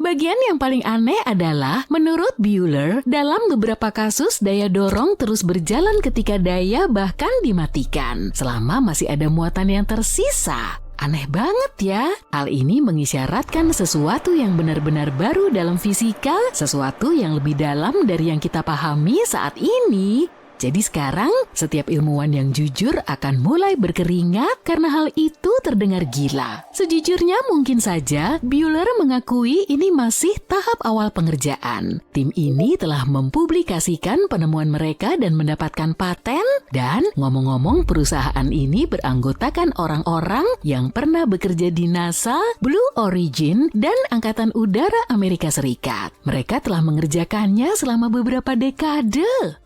Bagian yang paling aneh adalah, menurut Bueller, dalam beberapa kasus daya dorong terus berjalan ketika daya bahkan dimatikan, selama masih ada muatan yang tersisa. Aneh banget ya. Hal ini mengisyaratkan sesuatu yang benar-benar baru dalam fisika, sesuatu yang lebih dalam dari yang kita pahami saat ini. Jadi sekarang, setiap ilmuwan yang jujur akan mulai berkeringat karena hal itu terdengar gila. Sejujurnya mungkin saja, Bueller mengakui ini masih tahap awal pengerjaan. Tim ini telah mempublikasikan penemuan mereka dan mendapatkan paten. Dan ngomong-ngomong, perusahaan ini beranggotakan orang-orang yang pernah bekerja di NASA, Blue Origin, dan Angkatan Udara Amerika Serikat. Mereka telah mengerjakannya selama beberapa dekade.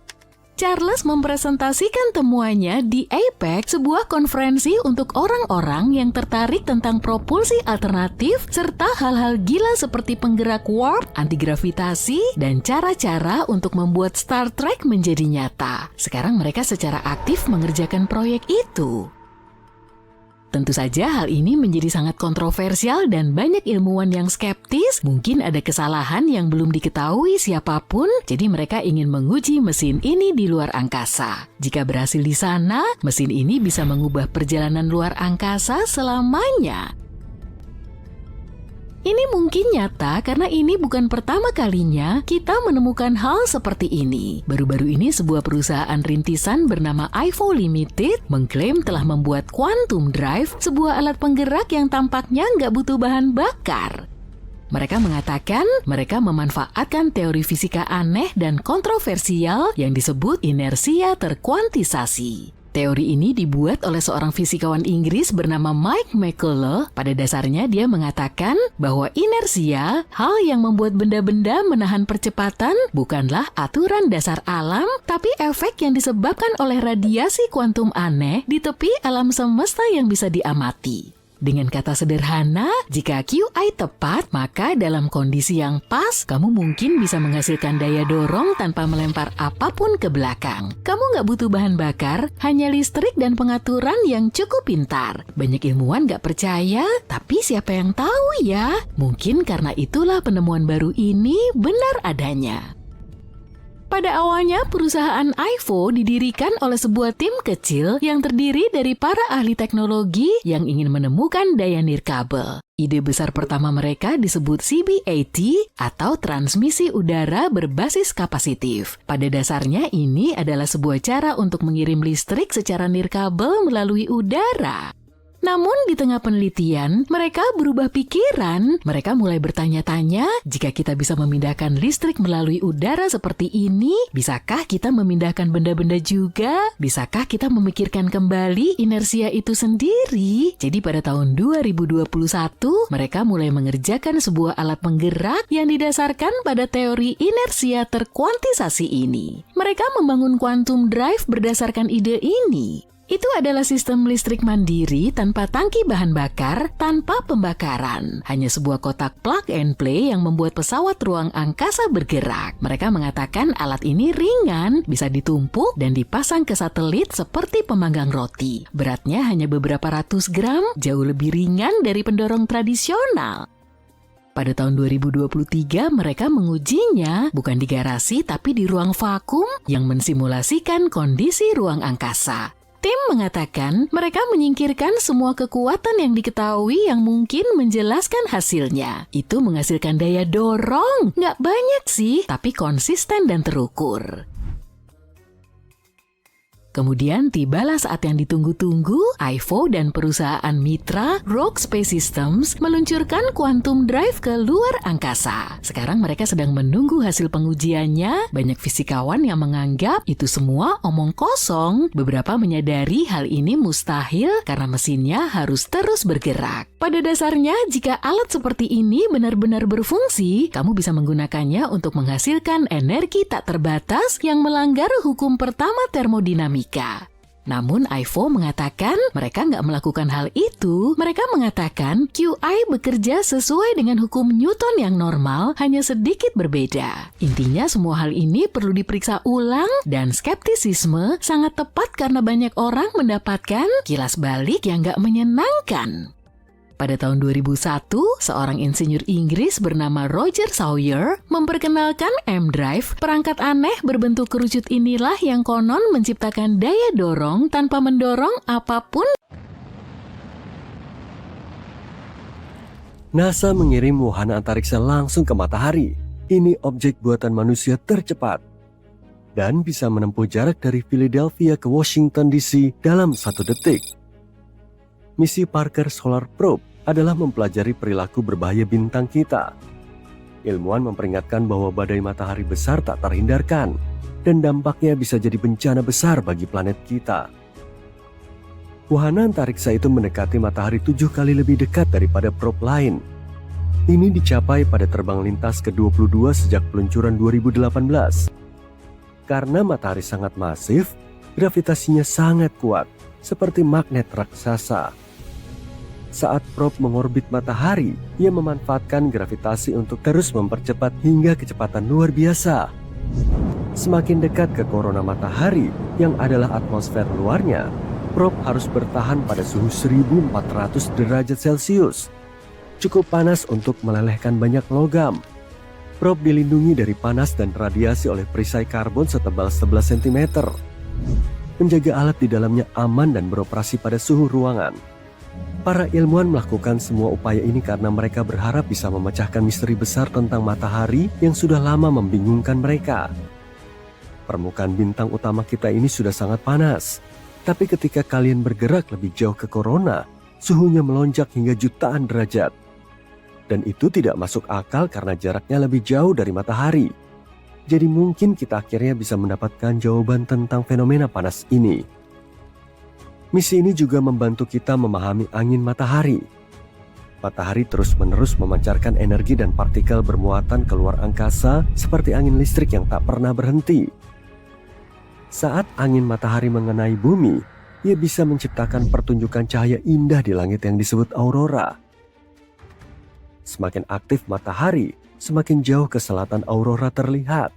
Charles mempresentasikan temuannya di APEC, sebuah konferensi untuk orang-orang yang tertarik tentang propulsi alternatif serta hal-hal gila seperti penggerak warp, antigravitasi, dan cara-cara untuk membuat Star Trek menjadi nyata. Sekarang mereka secara aktif mengerjakan proyek itu. Tentu saja hal ini menjadi sangat kontroversial dan banyak ilmuwan yang skeptis. Mungkin ada kesalahan yang belum diketahui siapapun, jadi mereka ingin menguji mesin ini di luar angkasa. Jika berhasil di sana, mesin ini bisa mengubah perjalanan luar angkasa selamanya. Ini mungkin nyata karena ini bukan pertama kalinya kita menemukan hal seperti ini. Baru-baru ini sebuah perusahaan rintisan bernama IFO Limited mengklaim telah membuat Quantum Drive, sebuah alat penggerak yang tampaknya nggak butuh bahan bakar. Mereka mengatakan mereka memanfaatkan teori fisika aneh dan kontroversial yang disebut inersia terkuantisasi. Teori ini dibuat oleh seorang fisikawan Inggris bernama Mike McCullough. Pada dasarnya dia mengatakan bahwa inersia, hal yang membuat benda-benda menahan percepatan, bukanlah aturan dasar alam, tapi efek yang disebabkan oleh radiasi kuantum aneh di tepi alam semesta yang bisa diamati. Dengan kata sederhana, jika QI tepat, maka dalam kondisi yang pas, kamu mungkin bisa menghasilkan daya dorong tanpa melempar apapun ke belakang. Kamu nggak butuh bahan bakar, hanya listrik dan pengaturan yang cukup pintar. Banyak ilmuwan nggak percaya, tapi siapa yang tahu ya? Mungkin karena itulah penemuan baru ini benar adanya. Pada awalnya, perusahaan IFO didirikan oleh sebuah tim kecil yang terdiri dari para ahli teknologi yang ingin menemukan daya nirkabel. Ide besar pertama mereka disebut CBAT atau transmisi udara berbasis kapasitif. Pada dasarnya ini adalah sebuah cara untuk mengirim listrik secara nirkabel melalui udara. Namun di tengah penelitian, mereka berubah pikiran. Mereka mulai bertanya-tanya, jika kita bisa memindahkan listrik melalui udara seperti ini, bisakah kita memindahkan benda-benda juga? Bisakah kita memikirkan kembali inersia itu sendiri? Jadi pada tahun 2021, mereka mulai mengerjakan sebuah alat penggerak yang didasarkan pada teori inersia terkuantisasi ini. Mereka membangun quantum drive berdasarkan ide ini. Itu adalah sistem listrik mandiri tanpa tangki bahan bakar, tanpa pembakaran. Hanya sebuah kotak plug and play yang membuat pesawat ruang angkasa bergerak. Mereka mengatakan alat ini ringan, bisa ditumpuk dan dipasang ke satelit seperti pemanggang roti. Beratnya hanya beberapa ratus gram, jauh lebih ringan dari pendorong tradisional. Pada tahun 2023, mereka mengujinya bukan di garasi tapi di ruang vakum yang mensimulasikan kondisi ruang angkasa. Tim mengatakan mereka menyingkirkan semua kekuatan yang diketahui yang mungkin menjelaskan hasilnya. Itu menghasilkan daya dorong. Nggak banyak sih, tapi konsisten dan terukur. Kemudian tibalah saat yang ditunggu-tunggu, IFO dan perusahaan mitra Rogue Space Systems meluncurkan Quantum Drive ke luar angkasa. Sekarang mereka sedang menunggu hasil pengujiannya. Banyak fisikawan yang menganggap itu semua omong kosong. Beberapa menyadari hal ini mustahil karena mesinnya harus terus bergerak. Pada dasarnya, jika alat seperti ini benar-benar berfungsi, kamu bisa menggunakannya untuk menghasilkan energi tak terbatas yang melanggar hukum pertama termodinamika. Namun IFO mengatakan mereka nggak melakukan hal itu. Mereka mengatakan QI bekerja sesuai dengan hukum Newton yang normal, hanya sedikit berbeda. Intinya semua hal ini perlu diperiksa ulang dan skeptisisme sangat tepat karena banyak orang mendapatkan kilas balik yang nggak menyenangkan. Pada tahun 2001, seorang insinyur Inggris bernama Roger Sawyer memperkenalkan M-Drive, perangkat aneh berbentuk kerucut inilah yang konon menciptakan daya dorong tanpa mendorong apapun. NASA mengirim wahana antariksa langsung ke matahari. Ini objek buatan manusia tercepat dan bisa menempuh jarak dari Philadelphia ke Washington DC dalam 1 detik. Misi Parker Solar Probe adalah mempelajari perilaku berbahaya bintang kita. Ilmuwan memperingatkan bahwa badai matahari besar tak terhindarkan dan dampaknya bisa jadi bencana besar bagi planet kita. Wahana antariksa itu mendekati matahari 7 kali lebih dekat daripada probe lain. Ini dicapai pada terbang lintas ke-22 sejak peluncuran 2018. Karena matahari sangat masif, gravitasinya sangat kuat, seperti magnet raksasa. Saat probe mengorbit matahari, ia memanfaatkan gravitasi untuk terus mempercepat hingga kecepatan luar biasa. Semakin dekat ke korona matahari, yang adalah atmosfer luarnya, probe harus bertahan pada suhu 1400 derajat Celcius. Cukup panas untuk melelehkan banyak logam. Probe dilindungi dari panas dan radiasi oleh perisai karbon setebal 11 cm. Menjaga alat di dalamnya aman dan beroperasi pada suhu ruangan. Para ilmuwan melakukan semua upaya ini karena mereka berharap bisa memecahkan misteri besar tentang matahari yang sudah lama membingungkan mereka. Permukaan bintang utama kita ini sudah sangat panas. Tapi ketika kalian bergerak lebih jauh ke korona, suhunya melonjak hingga jutaan derajat. Dan itu tidak masuk akal karena jaraknya lebih jauh dari matahari. Jadi mungkin kita akhirnya bisa mendapatkan jawaban tentang fenomena panas ini. Misi ini juga membantu kita memahami angin matahari. Matahari terus-menerus memancarkan energi dan partikel bermuatan keluar angkasa seperti angin listrik yang tak pernah berhenti. Saat angin matahari mengenai bumi, ia bisa menciptakan pertunjukan cahaya indah di langit yang disebut aurora. Semakin aktif matahari, semakin jauh ke selatan aurora terlihat.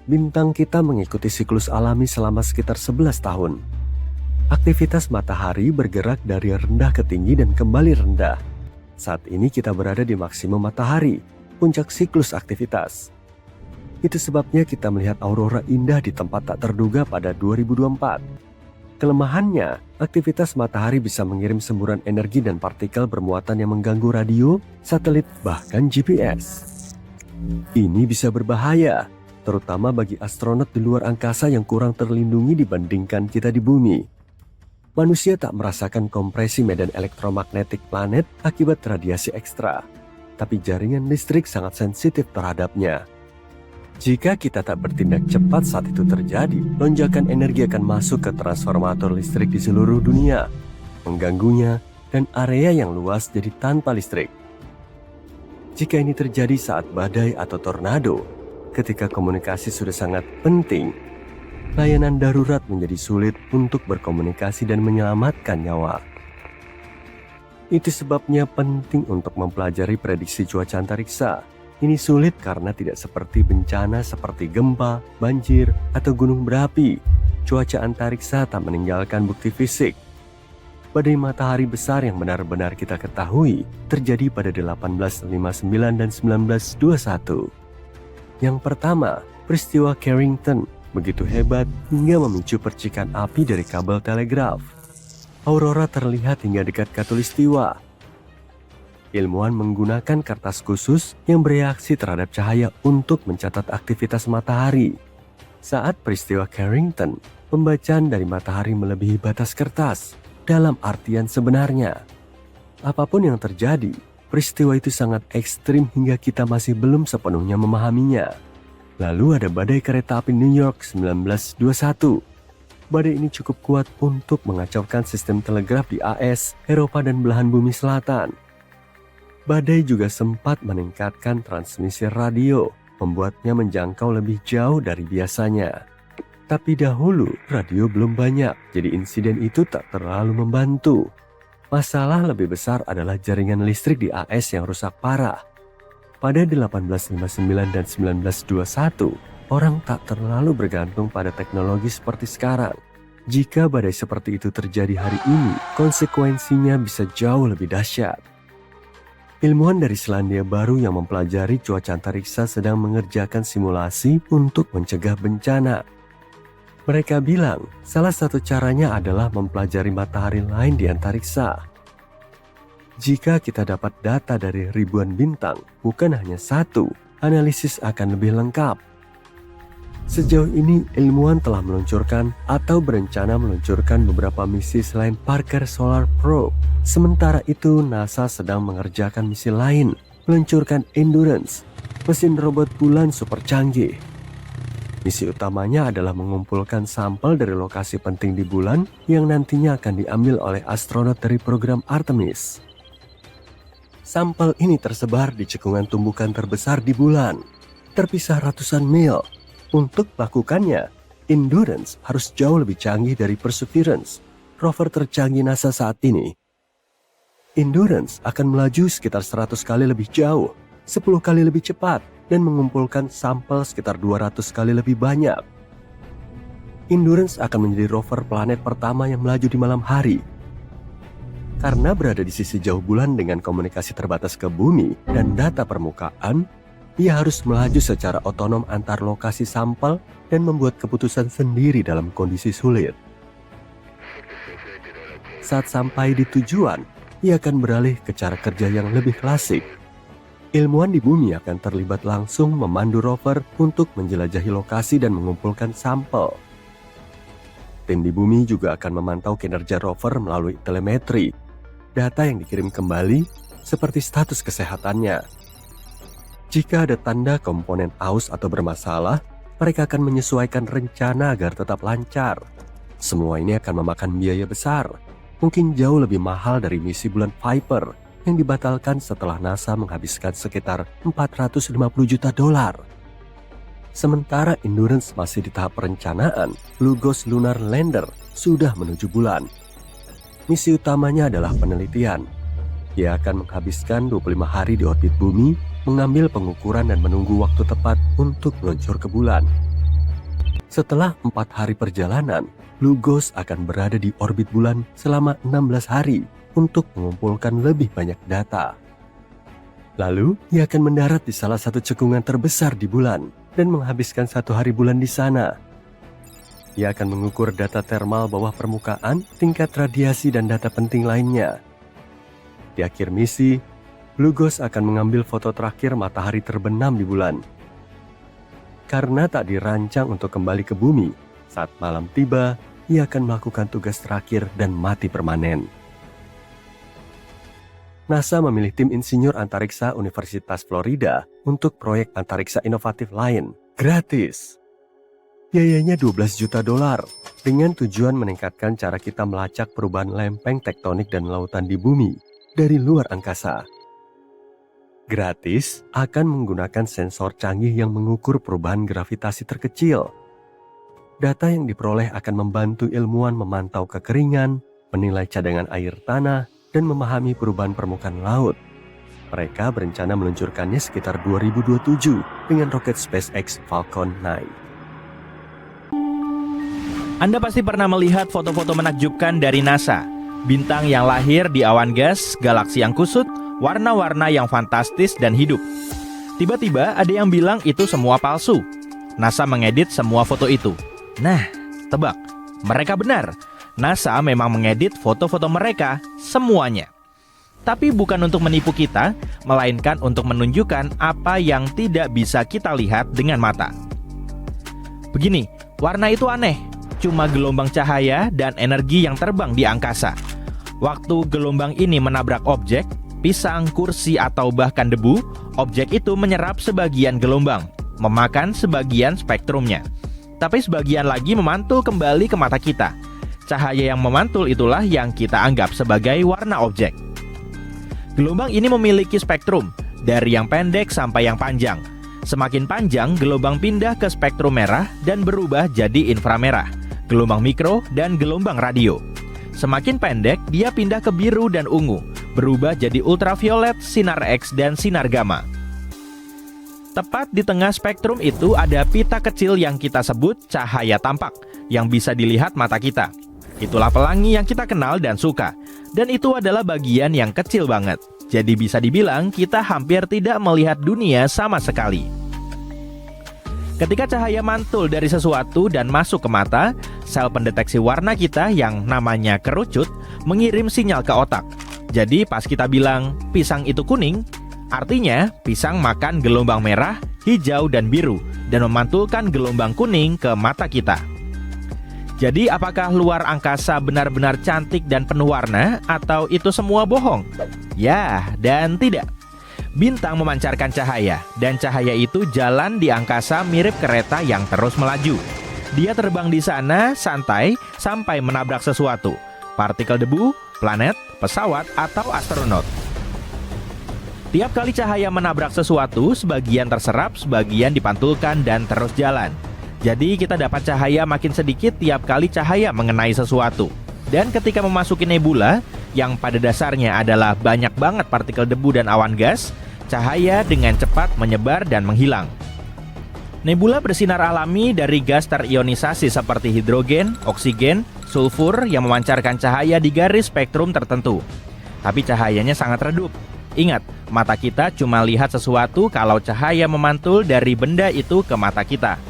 Bintang kita mengikuti siklus alami selama sekitar 11 tahun. Aktivitas matahari bergerak dari rendah ke tinggi dan kembali rendah. Saat ini kita berada di maksimum matahari, puncak siklus aktivitas. Itu sebabnya kita melihat aurora indah di tempat tak terduga pada 2024. Kelemahannya, aktivitas matahari bisa mengirim semburan energi dan partikel bermuatan yang mengganggu radio, satelit, bahkan GPS. Ini bisa berbahaya, terutama bagi astronot di luar angkasa yang kurang terlindungi dibandingkan kita di bumi. Manusia tak merasakan kompresi medan elektromagnetik planet akibat radiasi ekstra, tapi jaringan listrik sangat sensitif terhadapnya. Jika kita tak bertindak cepat saat itu terjadi, lonjakan energi akan masuk ke transformator listrik di seluruh dunia, mengganggunya, dan area yang luas jadi tanpa listrik. Jika ini terjadi saat badai atau tornado, ketika komunikasi sudah sangat penting, layanan darurat menjadi sulit untuk berkomunikasi dan menyelamatkan nyawa. Itu sebabnya penting untuk mempelajari prediksi cuaca antariksa. Ini sulit karena tidak seperti bencana seperti gempa, banjir, atau gunung berapi. Cuaca antariksa tak meninggalkan bukti fisik. Badai matahari besar yang benar-benar kita ketahui terjadi pada 1859 dan 1921. Yang pertama, peristiwa Carrington begitu hebat hingga memicu percikan api dari kabel telegraf. Aurora terlihat hingga dekat khatulistiwa. Ilmuwan menggunakan kertas khusus yang bereaksi terhadap cahaya untuk mencatat aktivitas matahari. Saat peristiwa Carrington, pembacaan dari matahari melebihi batas kertas dalam artian sebenarnya. Apapun yang terjadi, peristiwa itu sangat ekstrim hingga kita masih belum sepenuhnya memahaminya. Lalu ada badai kereta api New York 1921. Badai ini cukup kuat untuk mengacaukan sistem telegraf di AS, Eropa, dan belahan bumi selatan. Badai juga sempat meningkatkan transmisi radio, membuatnya menjangkau lebih jauh dari biasanya. Tapi dahulu radio belum banyak, jadi insiden itu tak terlalu membantu. Masalah lebih besar adalah jaringan listrik di AS yang rusak parah. Pada 1859 dan 1921, orang tak terlalu bergantung pada teknologi seperti sekarang. Jika badai seperti itu terjadi hari ini, konsekuensinya bisa jauh lebih dahsyat. Ilmuwan dari Selandia Baru yang mempelajari cuaca antariksa sedang mengerjakan simulasi untuk mencegah bencana. Mereka bilang, salah satu caranya adalah mempelajari matahari lain di antariksa. Jika kita dapat data dari ribuan bintang, bukan hanya satu, analisis akan lebih lengkap. Sejauh ini, ilmuwan telah meluncurkan atau berencana meluncurkan beberapa misi selain Parker Solar Probe. Sementara itu, NASA sedang mengerjakan misi lain, meluncurkan Endurance, mesin robot bulan super canggih. Misi utamanya adalah mengumpulkan sampel dari lokasi penting di bulan yang nantinya akan diambil oleh astronot dari program Artemis. Sampel ini tersebar di cekungan tumbukan terbesar di bulan, terpisah ratusan mil. Untuk melakukannya, Endurance harus jauh lebih canggih dari Perseverance, rover tercanggih NASA saat ini. Endurance akan melaju sekitar 100 kali lebih jauh, 10 kali lebih cepat, dan mengumpulkan sampel sekitar 200 kali lebih banyak. Endurance akan menjadi rover planet pertama yang melaju di malam hari. Karena berada di sisi jauh bulan dengan komunikasi terbatas ke bumi dan data permukaan, ia harus melaju secara otonom antar lokasi sampel dan membuat keputusan sendiri dalam kondisi sulit. Saat sampai di tujuan, ia akan beralih ke cara kerja yang lebih klasik. Ilmuwan di bumi akan terlibat langsung memandu rover untuk menjelajahi lokasi dan mengumpulkan sampel. Tim di bumi juga akan memantau kinerja rover melalui telemetri, data yang dikirim kembali seperti status kesehatannya. Jika ada tanda komponen aus atau bermasalah, mereka akan menyesuaikan rencana agar tetap lancar. Semua ini akan memakan biaya besar, mungkin jauh lebih mahal dari misi bulan Viper yang dibatalkan setelah NASA menghabiskan sekitar $450 juta. Sementara Endurance masih di tahap perencanaan, Blue Ghost Lunar Lander sudah menuju bulan. Misi utamanya adalah penelitian. Ia akan menghabiskan 25 hari di orbit bumi, mengambil pengukuran dan menunggu waktu tepat untuk meluncur ke bulan. Setelah 4 hari perjalanan, Blue Ghost akan berada di orbit bulan selama 16 hari untuk mengumpulkan lebih banyak data. Lalu, ia akan mendarat di salah satu cekungan terbesar di bulan dan menghabiskan 1 hari bulan di sana. Ia akan mengukur data termal bawah permukaan, tingkat radiasi dan data penting lainnya. Di akhir misi, Blue Ghost akan mengambil foto terakhir matahari terbenam di bulan. Karena tak dirancang untuk kembali ke bumi, saat malam tiba, ia akan melakukan tugas terakhir dan mati permanen. NASA memilih tim insinyur antariksa Universitas Florida untuk proyek antariksa inovatif lain, gratis. Biayanya $12 juta dengan tujuan meningkatkan cara kita melacak perubahan lempeng tektonik dan lautan di bumi dari luar angkasa. Gratis akan menggunakan sensor canggih yang mengukur perubahan gravitasi terkecil. Data yang diperoleh akan membantu ilmuwan memantau kekeringan, menilai cadangan air tanah, dan memahami perubahan permukaan laut. Mereka berencana meluncurkannya sekitar 2027 dengan roket SpaceX Falcon 9. Anda pasti pernah melihat foto-foto menakjubkan dari NASA. Bintang yang lahir di awan gas, galaksi yang kusut, warna-warna yang fantastis dan hidup. Tiba-tiba ada yang bilang itu semua palsu. NASA mengedit semua foto itu. Nah, tebak, mereka benar. NASA memang mengedit foto-foto mereka semuanya. Tapi bukan untuk menipu kita, melainkan untuk menunjukkan apa yang tidak bisa kita lihat dengan mata. Begini, warna itu aneh, cuma gelombang cahaya dan energi yang terbang di angkasa. Waktu gelombang ini menabrak objek, pisang, kursi, atau bahkan debu, objek itu menyerap sebagian gelombang, memakan sebagian spektrumnya. Tapi sebagian lagi memantul kembali ke mata kita. Cahaya yang memantul itulah yang kita anggap sebagai warna objek. Gelombang ini memiliki spektrum, dari yang pendek sampai yang panjang. Semakin panjang, gelombang pindah ke spektrum merah dan berubah jadi inframerah, gelombang mikro, dan gelombang radio. Semakin pendek, dia pindah ke biru dan ungu, berubah jadi ultraviolet, sinar X, dan sinar gamma. Tepat di tengah spektrum itu ada pita kecil yang kita sebut cahaya tampak, yang bisa dilihat mata kita. Itulah pelangi yang kita kenal dan suka, dan itu adalah bagian yang kecil banget. Jadi bisa dibilang kita hampir tidak melihat dunia sama sekali. Ketika cahaya mantul dari sesuatu dan masuk ke mata, sel pendeteksi warna kita yang namanya kerucut mengirim sinyal ke otak. Jadi pas kita bilang pisang itu kuning, artinya pisang makan gelombang merah, hijau, dan biru dan memantulkan gelombang kuning ke mata kita. Jadi apakah luar angkasa benar-benar cantik dan penuh warna atau itu semua bohong? Ya, dan tidak. Bintang memancarkan cahaya, dan cahaya itu jalan di angkasa mirip kereta yang terus melaju. Dia terbang di sana santai sampai menabrak sesuatu, partikel debu, planet, pesawat, atau astronot. Tiap kali cahaya menabrak sesuatu, sebagian terserap, sebagian dipantulkan dan terus jalan. Jadi kita dapat cahaya makin sedikit tiap kali cahaya mengenai sesuatu. Dan ketika memasuki nebula, yang pada dasarnya adalah banyak banget partikel debu dan awan gas, cahaya dengan cepat menyebar dan menghilang. Nebula bersinar alami dari gas terionisasi seperti hidrogen, oksigen, sulfur yang memancarkan cahaya di garis spektrum tertentu. Tapi cahayanya sangat redup. Ingat, mata kita cuma lihat sesuatu kalau cahaya memantul dari benda itu ke mata kita.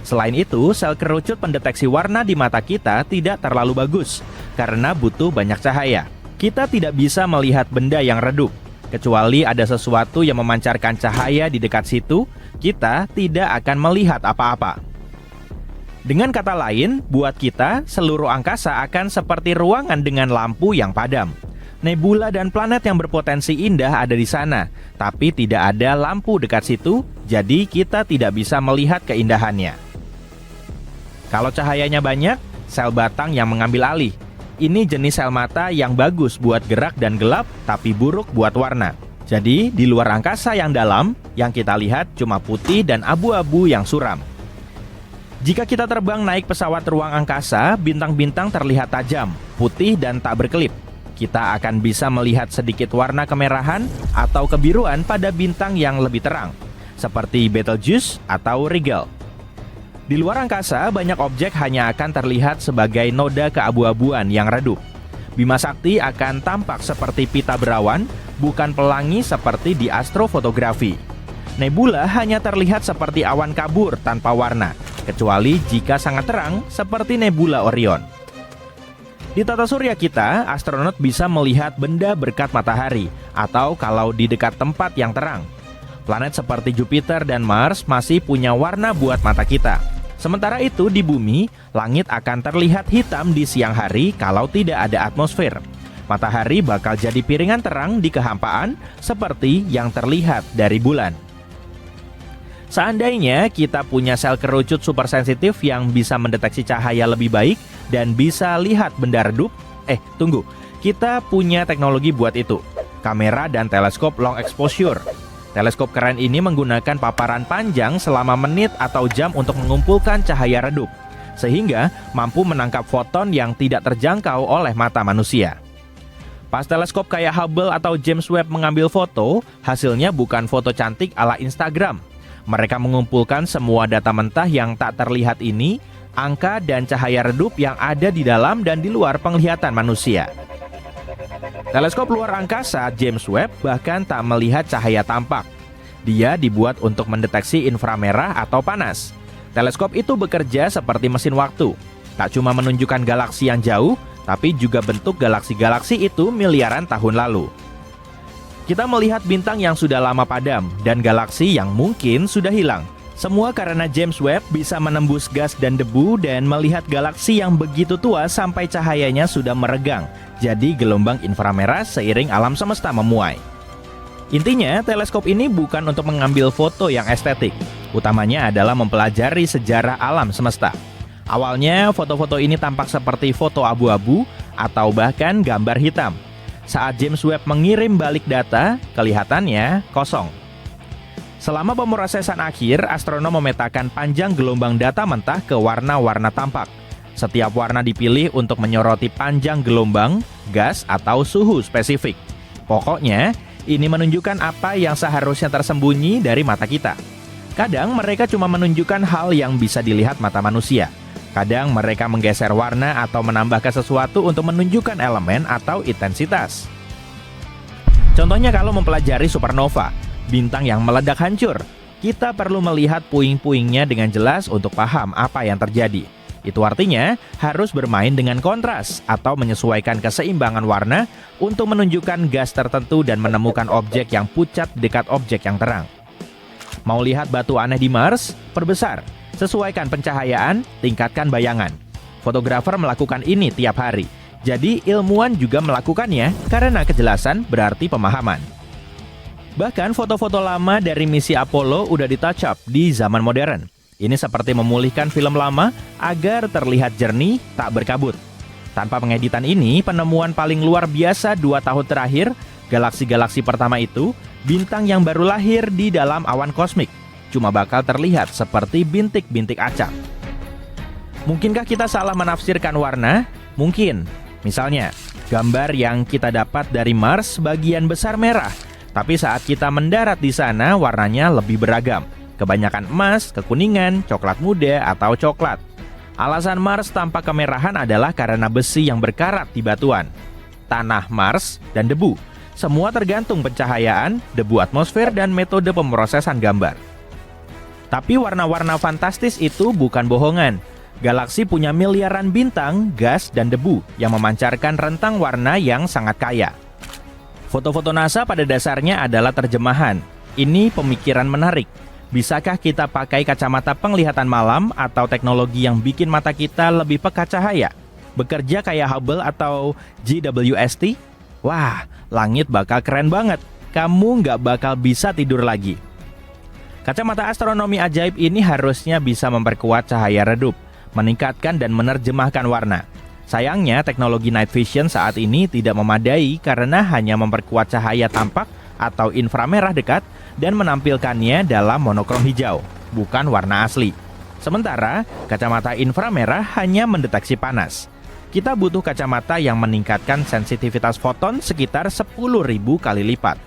Selain itu, sel kerucut pendeteksi warna di mata kita tidak terlalu bagus karena butuh banyak cahaya. Kita tidak bisa melihat benda yang redup. Kecuali ada sesuatu yang memancarkan cahaya di dekat situ, kita tidak akan melihat apa-apa. Dengan kata lain, buat kita, seluruh angkasa akan seperti ruangan dengan lampu yang padam. Nebula dan planet yang berpotensi indah ada di sana, tapi tidak ada lampu dekat situ, jadi kita tidak bisa melihat keindahannya. Kalau cahayanya banyak, sel batang yang mengambil alih. Ini jenis sel mata yang bagus buat gerak dan gelap, tapi buruk buat warna. Jadi, di luar angkasa yang dalam, yang kita lihat cuma putih dan abu-abu yang suram. Jika kita terbang naik pesawat ruang angkasa, bintang-bintang terlihat tajam, putih dan tak berkelip. Kita akan bisa melihat sedikit warna kemerahan atau kebiruan pada bintang yang lebih terang, seperti Betelgeuse atau Rigel. Di luar angkasa, banyak objek hanya akan terlihat sebagai noda keabu-abuan yang redup. Bima Sakti akan tampak seperti pita berawan, bukan pelangi seperti di astrofotografi. Nebula hanya terlihat seperti awan kabur tanpa warna, kecuali jika sangat terang seperti nebula Orion. Di tata surya kita, astronot bisa melihat benda berkat matahari, atau kalau di dekat tempat yang terang. Planet seperti Jupiter dan Mars masih punya warna buat mata kita. Sementara itu di bumi, langit akan terlihat hitam di siang hari kalau tidak ada atmosfer. Matahari bakal jadi piringan terang di kehampaan seperti yang terlihat dari bulan. Seandainya kita punya sel kerucut supersensitif yang bisa mendeteksi cahaya lebih baik dan bisa lihat benda redup, kita punya teknologi buat itu. Kamera dan teleskop long exposure. Teleskop keren ini menggunakan paparan panjang selama menit atau jam untuk mengumpulkan cahaya redup, sehingga mampu menangkap foton yang tidak terjangkau oleh mata manusia. Pas teleskop kayak Hubble atau James Webb mengambil foto, hasilnya bukan foto cantik ala Instagram. Mereka mengumpulkan semua data mentah yang tak terlihat ini, angka dan cahaya redup yang ada di dalam dan di luar penglihatan manusia. Teleskop luar angkasa James Webb bahkan tak melihat cahaya tampak. Dia dibuat untuk mendeteksi inframerah atau panas. Teleskop itu bekerja seperti mesin waktu. Tak cuma menunjukkan galaksi yang jauh, tapi juga bentuk galaksi-galaksi itu miliaran tahun lalu. Kita melihat bintang yang sudah lama padam dan galaksi yang mungkin sudah hilang. Semua karena James Webb bisa menembus gas dan debu dan melihat galaksi yang begitu tua sampai cahayanya sudah meregang. Jadi gelombang inframerah seiring alam semesta memuai. Intinya, teleskop ini bukan untuk mengambil foto yang estetik. Utamanya adalah mempelajari sejarah alam semesta. Awalnya, foto-foto ini tampak seperti foto abu-abu atau bahkan gambar hitam. Saat James Webb mengirim balik data, kelihatannya kosong. Selama pemrosesan akhir, astronom memetakan panjang gelombang data mentah ke warna-warna tampak. Setiap warna dipilih untuk menyoroti panjang gelombang, gas, atau suhu spesifik. Pokoknya, ini menunjukkan apa yang seharusnya tersembunyi dari mata kita. Kadang mereka cuma menunjukkan hal yang bisa dilihat mata manusia. Kadang mereka menggeser warna atau menambahkan sesuatu untuk menunjukkan elemen atau intensitas. Contohnya kalau mempelajari supernova, bintang yang meledak hancur, kita perlu melihat puing-puingnya dengan jelas untuk paham apa yang terjadi. Itu artinya harus bermain dengan kontras atau menyesuaikan keseimbangan warna untuk menunjukkan gas tertentu dan menemukan objek yang pucat dekat objek yang terang. Mau lihat batu aneh di Mars? Perbesar. Sesuaikan pencahayaan, tingkatkan bayangan. Fotografer melakukan ini tiap hari. Jadi ilmuwan juga melakukannya karena kejelasan berarti pemahaman. Bahkan foto-foto lama dari misi Apollo udah di-touch up di zaman modern. Ini seperti memulihkan film lama agar terlihat jernih, tak berkabut. Tanpa pengeditan ini, penemuan paling luar biasa 2 tahun terakhir, galaksi-galaksi pertama itu, bintang yang baru lahir di dalam awan kosmik, cuma bakal terlihat seperti bintik-bintik acak. Mungkinkah kita salah menafsirkan warna? Mungkin. Misalnya, gambar yang kita dapat dari Mars bagian besar merah, tapi saat kita mendarat di sana warnanya lebih beragam. Kebanyakan emas, kekuningan, coklat muda, atau coklat. Alasan Mars tampak kemerahan adalah karena besi yang berkarat di batuan, tanah Mars, dan debu. Semua tergantung pencahayaan, debu atmosfer, dan metode pemrosesan gambar. Tapi warna-warna fantastis itu bukan bohongan. Galaksi punya miliaran bintang, gas, dan debu yang memancarkan rentang warna yang sangat kaya. Foto-foto NASA pada dasarnya adalah terjemahan. Ini pemikiran menarik. Bisakah kita pakai kacamata penglihatan malam atau teknologi yang bikin mata kita lebih peka cahaya? Bekerja kayak Hubble atau JWST? Wah, langit bakal keren banget. Kamu nggak bakal bisa tidur lagi. Kacamata astronomi ajaib ini harusnya bisa memperkuat cahaya redup, meningkatkan dan menerjemahkan warna. Sayangnya, teknologi night vision saat ini tidak memadai karena hanya memperkuat cahaya tampak atau inframerah dekat dan menampilkannya dalam monokrom hijau, bukan warna asli. Sementara, kacamata inframerah hanya mendeteksi panas. Kita butuh kacamata yang meningkatkan sensitivitas foton sekitar 10.000 kali lipat.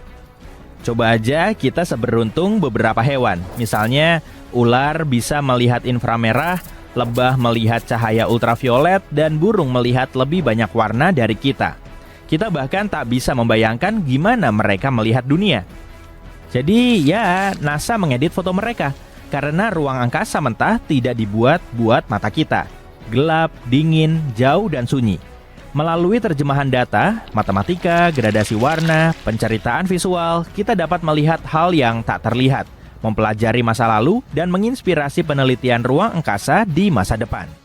Coba aja kita seberuntung beberapa hewan. Misalnya, ular bisa melihat inframerah, lebah melihat cahaya ultraviolet, dan burung melihat lebih banyak warna dari kita. Kita bahkan tak bisa membayangkan gimana mereka melihat dunia. Jadi ya, NASA mengedit foto mereka karena ruang angkasa mentah tidak dibuat buat mata kita. Gelap, dingin, jauh, dan sunyi. Melalui terjemahan data, matematika, gradasi warna, penceritaan visual, kita dapat melihat hal yang tak terlihat, mempelajari masa lalu, dan menginspirasi penelitian ruang angkasa di masa depan.